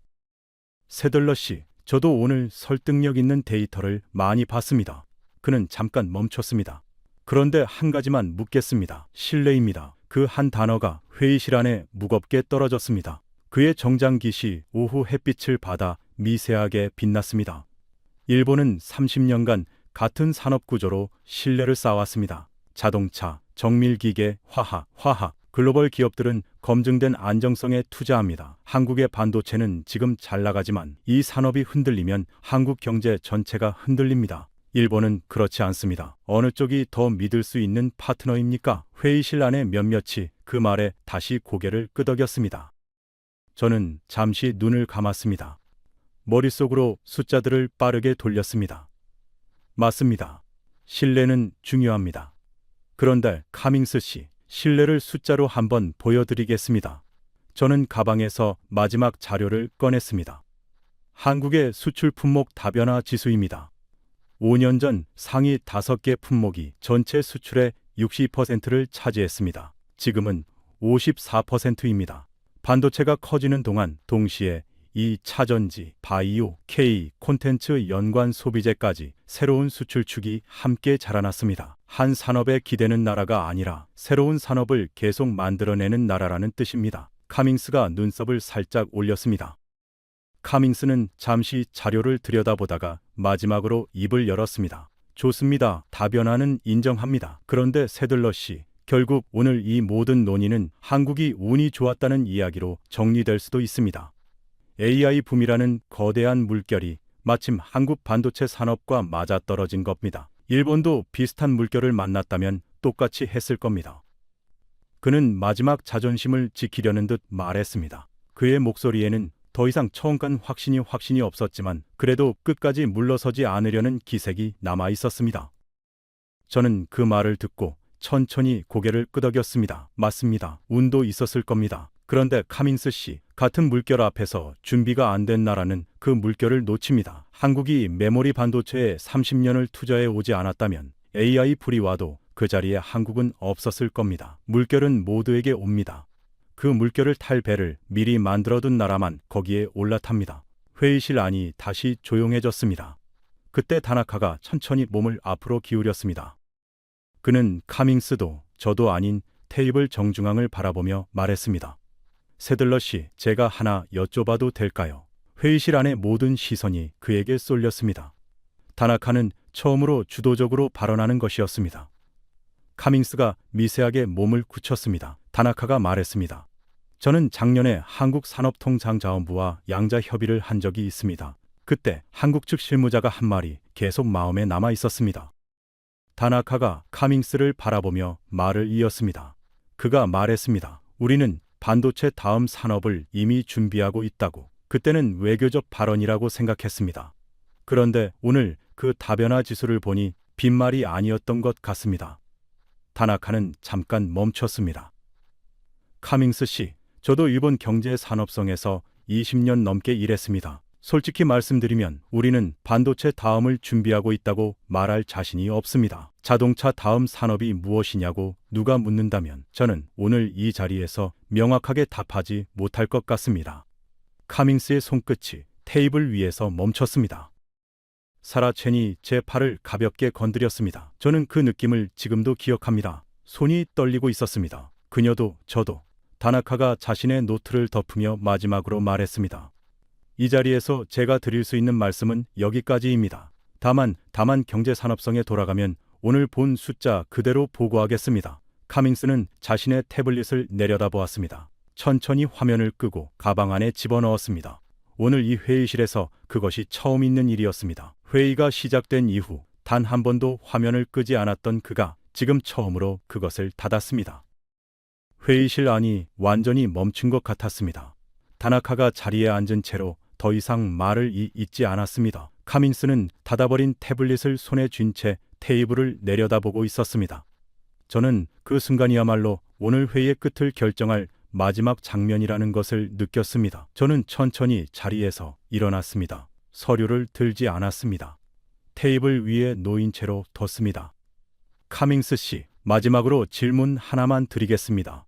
세들러 씨, 저도 오늘 설득력 있는 데이터를 많이 봤습니다. 그는 잠깐 멈췄습니다. 그런데 한 가지만 묻겠습니다. 신뢰입니다. 그 한 단어가 회의실 안에 무겁게 떨어졌습니다. 그의 정장깃이 오후 햇빛을 받아 미세하게 빛났습니다. 일본은 30년간 같은 산업 구조로 신뢰를 쌓아왔습니다. 자동차, 정밀기계, 화학, 글로벌 기업들은 검증된 안정성에 투자합니다. 한국의 반도체는 지금 잘 나가지만 이 산업이 흔들리면 한국 경제 전체가 흔들립니다. 일본은 그렇지 않습니다. 어느 쪽이 더 믿을 수 있는 파트너입니까? 회의실 안에 몇몇이 그 말에 다시 고개를 끄덕였습니다. 저는 잠시 눈을 감았습니다. 머릿속으로 숫자들을 빠르게 돌렸습니다. 맞습니다. 신뢰는 중요합니다. 그런데 카밍스 씨, 신뢰를 숫자로 한번 보여드리겠습니다. 저는 가방에서 마지막 자료를 꺼냈습니다. 한국의 수출 품목 다변화 지수입니다. 5년 전 상위 5개 품목이 전체 수출의 60%를 차지했습니다. 지금은 54%입니다. 반도체가 커지는 동안 동시에 이 차전지, 바이오, K, 콘텐츠 연관 소비재까지 새로운 수출축이 함께 자라났습니다. 한 산업에 기대는 나라가 아니라 새로운 산업을 계속 만들어내는 나라라는 뜻입니다. 카밍스가 눈썹을 살짝 올렸습니다. 카밍스는 잠시 자료를 들여다보다가 마지막으로 입을 열었습니다. 좋습니다. 다변화는 인정합니다. 그런데 세들러 씨, 결국 오늘 이 모든 논의는 한국이 운이 좋았다는 이야기로 정리될 수도 있습니다. AI 붐이라는 거대한 물결이 마침 한국 반도체 산업과 맞아떨어진 겁니다. 일본도 비슷한 물결을 만났다면 똑같이 했을 겁니다. 그는 마지막 자존심을 지키려는 듯 말했습니다. 그의 목소리에는 더 이상 처음 간 확신이 없었지만 그래도 끝까지 물러서지 않으려는 기색이 남아 있었습니다. 저는 그 말을 듣고 천천히 고개를 끄덕였습니다. 맞습니다. 운도 있었을 겁니다. 그런데 카밍스 씨, 같은 물결 앞에서 준비가 안 된 나라는 그 물결을 놓칩니다. 한국이 메모리 반도체에 30년을 투자해 오지 않았다면 AI 불이 와도 그 자리에 한국은 없었을 겁니다. 물결은 모두에게 옵니다. 그 물결을 탈 배를 미리 만들어둔 나라만 거기에 올라탑니다. 회의실 안이 다시 조용해졌습니다. 그때 다나카가 천천히 몸을 앞으로 기울였습니다. 그는 카밍스도 저도 아닌 테이블 정중앙을 바라보며 말했습니다. 세들러 씨, 제가 하나 여쭤봐도 될까요? 회의실 안의 모든 시선이 그에게 쏠렸습니다. 다나카는 처음으로 주도적으로 발언하는 것이었습니다. 카밍스가 미세하게 몸을 굳혔습니다. 다나카가 말했습니다. 저는 작년에 한국산업통상자원부와 양자 협의를 한 적이 있습니다. 그때 한국 측 실무자가 한 말이 계속 마음에 남아 있었습니다. 다나카가 카밍스를 바라보며 말을 이었습니다. 그가 말했습니다. 우리는 반도체 다음 산업을 이미 준비하고 있다고. 그때는 외교적 발언이라고 생각했습니다. 그런데 오늘 그 다변화 지수를 보니 빈말이 아니었던 것 같습니다. 다나카는 잠깐 멈췄습니다. 카밍스 씨, 저도 일본 경제 산업성에서 20년 넘게 일했습니다. 솔직히 말씀드리면 우리는 반도체 다음을 준비하고 있다고 말할 자신이 없습니다. 자동차 다음 산업이 무엇이냐고 누가 묻는다면 저는 오늘 이 자리에서 명확하게 답하지 못할 것 같습니다. 카밍스의 손끝이 테이블 위에서 멈췄습니다. 사라 첸이 제 팔을 가볍게 건드렸습니다. 저는 그 느낌을 지금도 기억합니다. 손이 떨리고 있었습니다. 그녀도 저도. 다나카가 자신의 노트를 덮으며 마지막으로 말했습니다. 이 자리에서 제가 드릴 수 있는 말씀은 여기까지입니다. 다만 경제산업성에 돌아가면 오늘 본 숫자 그대로 보고하겠습니다. 카밍스는 자신의 태블릿을 내려다보았습니다. 천천히 화면을 끄고 가방 안에 집어넣었습니다. 오늘 이 회의실에서 그것이 처음 있는 일이었습니다. 회의가 시작된 이후 단 한 번도 화면을 끄지 않았던 그가 지금 처음으로 그것을 닫았습니다. 회의실 안이 완전히 멈춘 것 같았습니다. 다나카가 자리에 앉은 채로 더 이상 말을 잇지 않았습니다. 카밍스는 닫아버린 태블릿을 손에 쥔 채 테이블을 내려다보고 있었습니다. 저는 그 순간이야말로 오늘 회의의 끝을 결정할 마지막 장면이라는 것을 느꼈습니다. 저는 천천히 자리에서 일어났습니다. 서류를 들지 않았습니다. 테이블 위에 놓인 채로 뒀습니다. 카밍스 씨, 마지막으로 질문 하나만 드리겠습니다.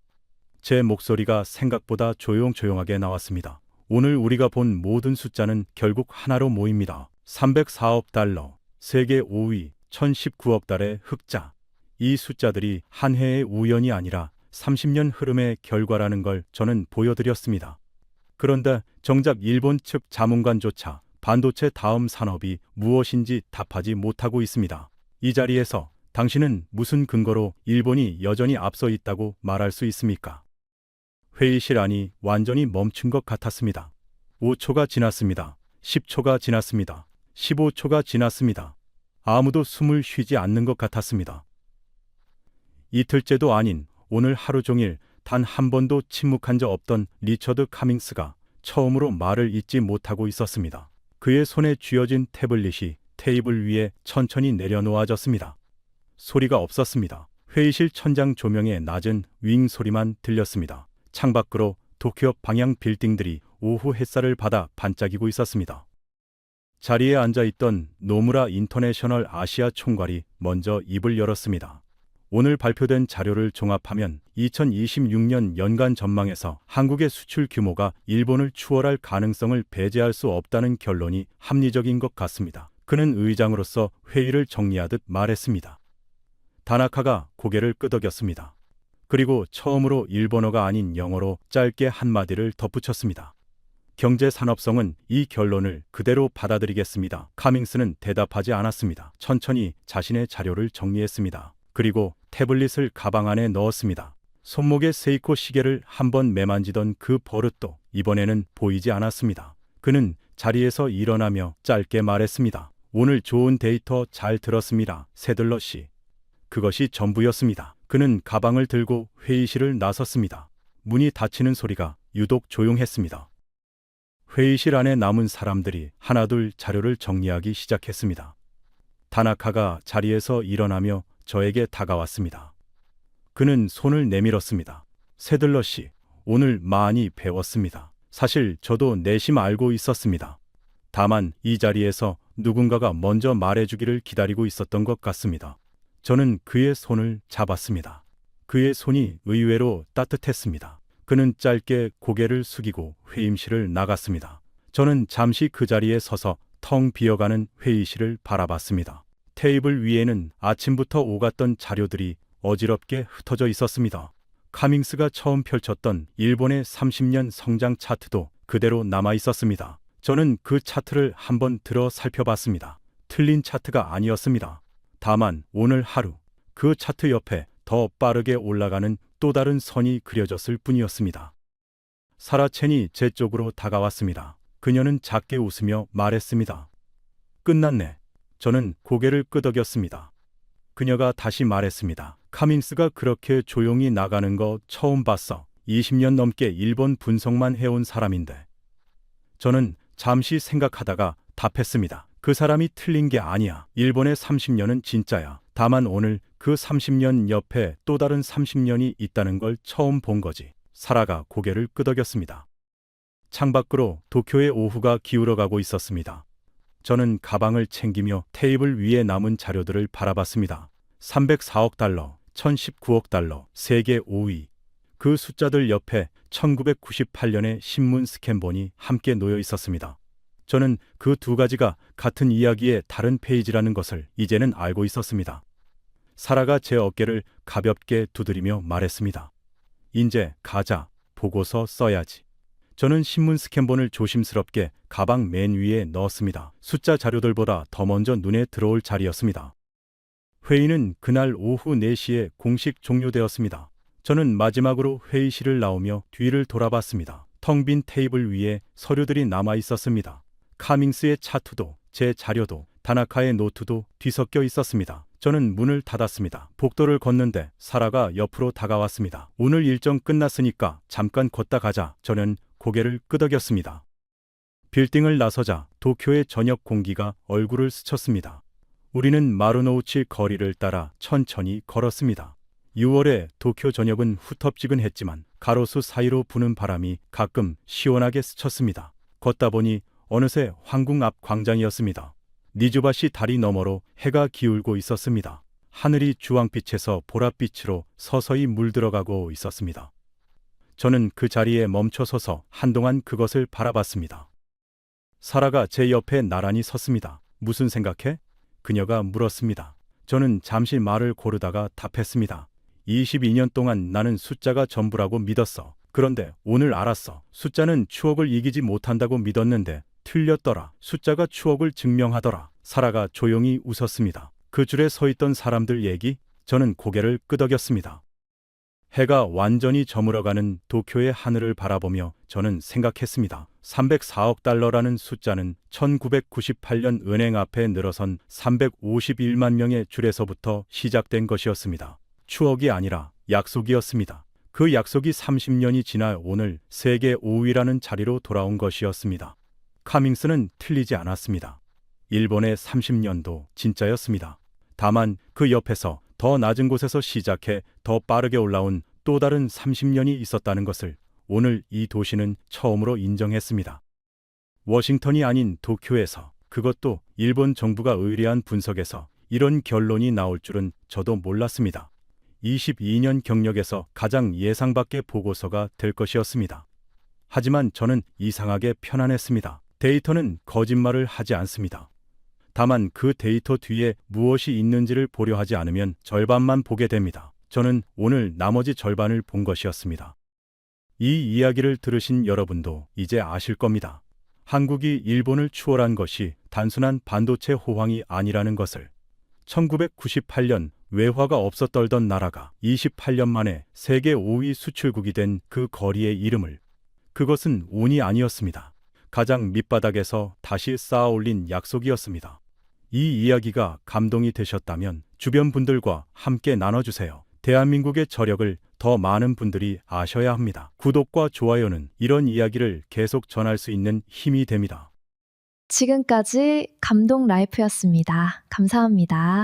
제 목소리가 생각보다 조용조용하게 나왔습니다. 오늘 우리가 본 모든 숫자는 결국 하나로 모입니다. 304억 달러, 세계 5위, 1019억 달의 흑자. 이 숫자들이 한 해의 우연이 아니라 30년 흐름의 결과라는 걸 저는 보여드렸습니다. 그런데 정작 일본 측 자문관조차 반도체 다음 산업이 무엇인지 답하지 못하고 있습니다. 이 자리에서 당신은 무슨 근거로 일본이 여전히 앞서 있다고 말할 수 있습니까? 회의실 안이 완전히 멈춘 것 같았습니다. 5초가 지났습니다. 10초가 지났습니다. 15초가 지났습니다. 아무도 숨을 쉬지 않는 것 같았습니다. 이틀째도 아닌 오늘 하루 종일 단 한 번도 침묵한 적 없던 리처드 카밍스가 처음으로 말을 잇지 못하고 있었습니다. 그의 손에 쥐어진 태블릿이 테이블 위에 천천히 내려놓아졌습니다. 소리가 없었습니다. 회의실 천장 조명의 낮은 윙 소리만 들렸습니다. 창밖으로 도쿄 방향 빌딩들이 오후 햇살을 받아 반짝이고 있었습니다. 자리에 앉아있던 노무라 인터내셔널 아시아 총괄이 먼저 입을 열었습니다. 오늘 발표된 자료를 종합하면 2026년 연간 전망에서 한국의 수출 규모가 일본을 추월할 가능성을 배제할 수 없다는 결론이 합리적인 것 같습니다. 그는 의장으로서 회의를 정리하듯 말했습니다. 다나카가 고개를 끄덕였습니다. 그리고 처음으로 일본어가 아닌 영어로 짧게 한마디를 덧붙였습니다. 경제산업성은 이 결론을 그대로 받아들이겠습니다. 카밍스는 대답하지 않았습니다. 천천히 자신의 자료를 정리했습니다. 그리고 태블릿을 가방 안에 넣었습니다. 손목에 세이코 시계를 한번 매만지던 그 버릇도 이번에는 보이지 않았습니다. 그는 자리에서 일어나며 짧게 말했습니다. 오늘 좋은 데이터 잘 들었습니다. 세들러 씨. 그것이 전부였습니다. 그는 가방을 들고 회의실을 나섰습니다. 문이 닫히는 소리가 유독 조용했습니다. 회의실 안에 남은 사람들이 하나둘 자료를 정리하기 시작했습니다. 다나카가 자리에서 일어나며 저에게 다가왔습니다. 그는 손을 내밀었습니다. 세들러 씨, 오늘 많이 배웠습니다. 사실 저도 내심 알고 있었습니다. 다만 이 자리에서 누군가가 먼저 말해주기를 기다리고 있었던 것 같습니다. 저는 그의 손을 잡았습니다. 그의 손이 의외로 따뜻했습니다. 그는 짧게 고개를 숙이고 회의실을 나갔습니다. 저는 잠시 그 자리에 서서 텅 비어가는 회의실을 바라봤습니다. 테이블 위에는 아침부터 오갔던 자료들이 어지럽게 흩어져 있었습니다. 카밍스가 처음 펼쳤던 일본의 30년 성장 차트도 그대로 남아 있었습니다. 저는 그 차트를 한번 들어 살펴봤습니다. 틀린 차트가 아니었습니다. 다만 오늘 하루 그 차트 옆에 더 빠르게 올라가는 또 다른 선이 그려졌을 뿐이었습니다. 사라 첸이 제 쪽으로 다가왔습니다. 그녀는 작게 웃으며 말했습니다. 끝났네. 저는 고개를 끄덕였습니다. 그녀가 다시 말했습니다. 카밍스가 그렇게 조용히 나가는 거 처음 봤어. 20년 넘게 일본 분석만 해온 사람인데. 저는 잠시 생각하다가 답했습니다. 그 사람이 틀린 게 아니야. 일본의 30년은 진짜야. 다만 오늘 그 30년 옆에 또 다른 30년이 있다는 걸 처음 본 거지. 사라가 고개를 끄덕였습니다. 창밖으로 도쿄의 오후가 기울어가고 있었습니다. 저는 가방을 챙기며 테이블 위에 남은 자료들을 바라봤습니다. 304억 달러, 1019억 달러, 세계 5위. 그 숫자들 옆에 1998년의 신문 스캔본이 함께 놓여 있었습니다. 저는 그 두 가지가 같은 이야기의 다른 페이지라는 것을 이제는 알고 있었습니다. 사라가 제 어깨를 가볍게 두드리며 말했습니다. 이제 가자. 보고서 써야지. 저는 신문 스캔본을 조심스럽게 가방 맨 위에 넣었습니다. 숫자 자료들보다 더 먼저 눈에 들어올 자리였습니다. 회의는 그날 오후 4시에 공식 종료되었습니다. 저는 마지막으로 회의실을 나오며 뒤를 돌아봤습니다. 텅 빈 테이블 위에 서류들이 남아 있었습니다. 카밍스의 차트도 제 자료도 다나카의 노트도 뒤섞여 있었습니다. 저는 문을 닫았습니다. 복도를 걷는데 사라가 옆으로 다가왔습니다. 오늘 일정 끝났으니까 잠깐 걷다 가자. 저는 고개를 끄덕였습니다. 빌딩을 나서자 도쿄의 저녁 공기가 얼굴을 스쳤습니다. 우리는 마루노우치 거리를 따라 천천히 걸었습니다. 6월의 도쿄 저녁은 후텁지근했지만 가로수 사이로 부는 바람이 가끔 시원하게 스쳤습니다. 걷다 보니 어느새 황궁 앞 광장이었습니다. 니즈바시 다리 너머로 해가 기울고 있었습니다. 하늘이 주황빛에서 보랏빛으로 서서히 물들어가고 있었습니다. 저는 그 자리에 멈춰서서 한동안 그것을 바라봤습니다. 사라가 제 옆에 나란히 섰습니다. 무슨 생각해? 그녀가 물었습니다. 저는 잠시 말을 고르다가 답했습니다. 22년 동안 나는 숫자가 전부라고 믿었어. 그런데 오늘 알았어. 숫자는 추억을 이기지 못한다고 믿었는데 틀렸더라. 숫자가 추억을 증명하더라. 사라가 조용히 웃었습니다. 그 줄에 서 있던 사람들 얘기? 저는 고개를 끄덕였습니다. 해가 완전히 저물어가는 도쿄의 하늘을 바라보며 저는 생각했습니다. 304억 달러라는 숫자는 1998년 은행 앞에 늘어선 351만 명의 줄에서부터 시작된 것이었습니다. 추억이 아니라 약속이었습니다. 그 약속이 30년이 지나 오늘 세계 5위라는 자리로 돌아온 것이었습니다. 카밍스는 틀리지 않았습니다. 일본의 30년도 진짜였습니다. 다만 그 옆에서 더 낮은 곳에서 시작해 더 빠르게 올라온 또 다른 30년이 있었다는 것을 오늘 이 도시는 처음으로 인정했습니다. 워싱턴이 아닌 도쿄에서, 그것도 일본 정부가 의뢰한 분석에서 이런 결론이 나올 줄은 저도 몰랐습니다. 22년 경력에서 가장 예상 밖의 보고서가 될 것이었습니다. 하지만 저는 이상하게 편안했습니다. 데이터는 거짓말을 하지 않습니다. 다만 그 데이터 뒤에 무엇이 있는지를 보려 하지 않으면 절반만 보게 됩니다. 저는 오늘 나머지 절반을 본 것이었습니다. 이 이야기를 들으신 여러분도 이제 아실 겁니다. 한국이 일본을 추월한 것이 단순한 반도체 호황이 아니라는 것을. 1998년 외화가 없어 떨던 나라가 28년 만에 세계 5위 수출국이 된 그 거리의 이름을. 그것은 운이 아니었습니다. 가장 밑바닥에서 다시 쌓아 올린 약속이었습니다. 이 이야기가 감동이 되셨다면 주변 분들과 함께 나눠주세요. 대한민국의 저력을 더 많은 분들이 아셔야 합니다. 구독과 좋아요는 이런 이야기를 계속 전할 수 있는 힘이 됩니다. 지금까지 감동 라이프였습니다. 감사합니다.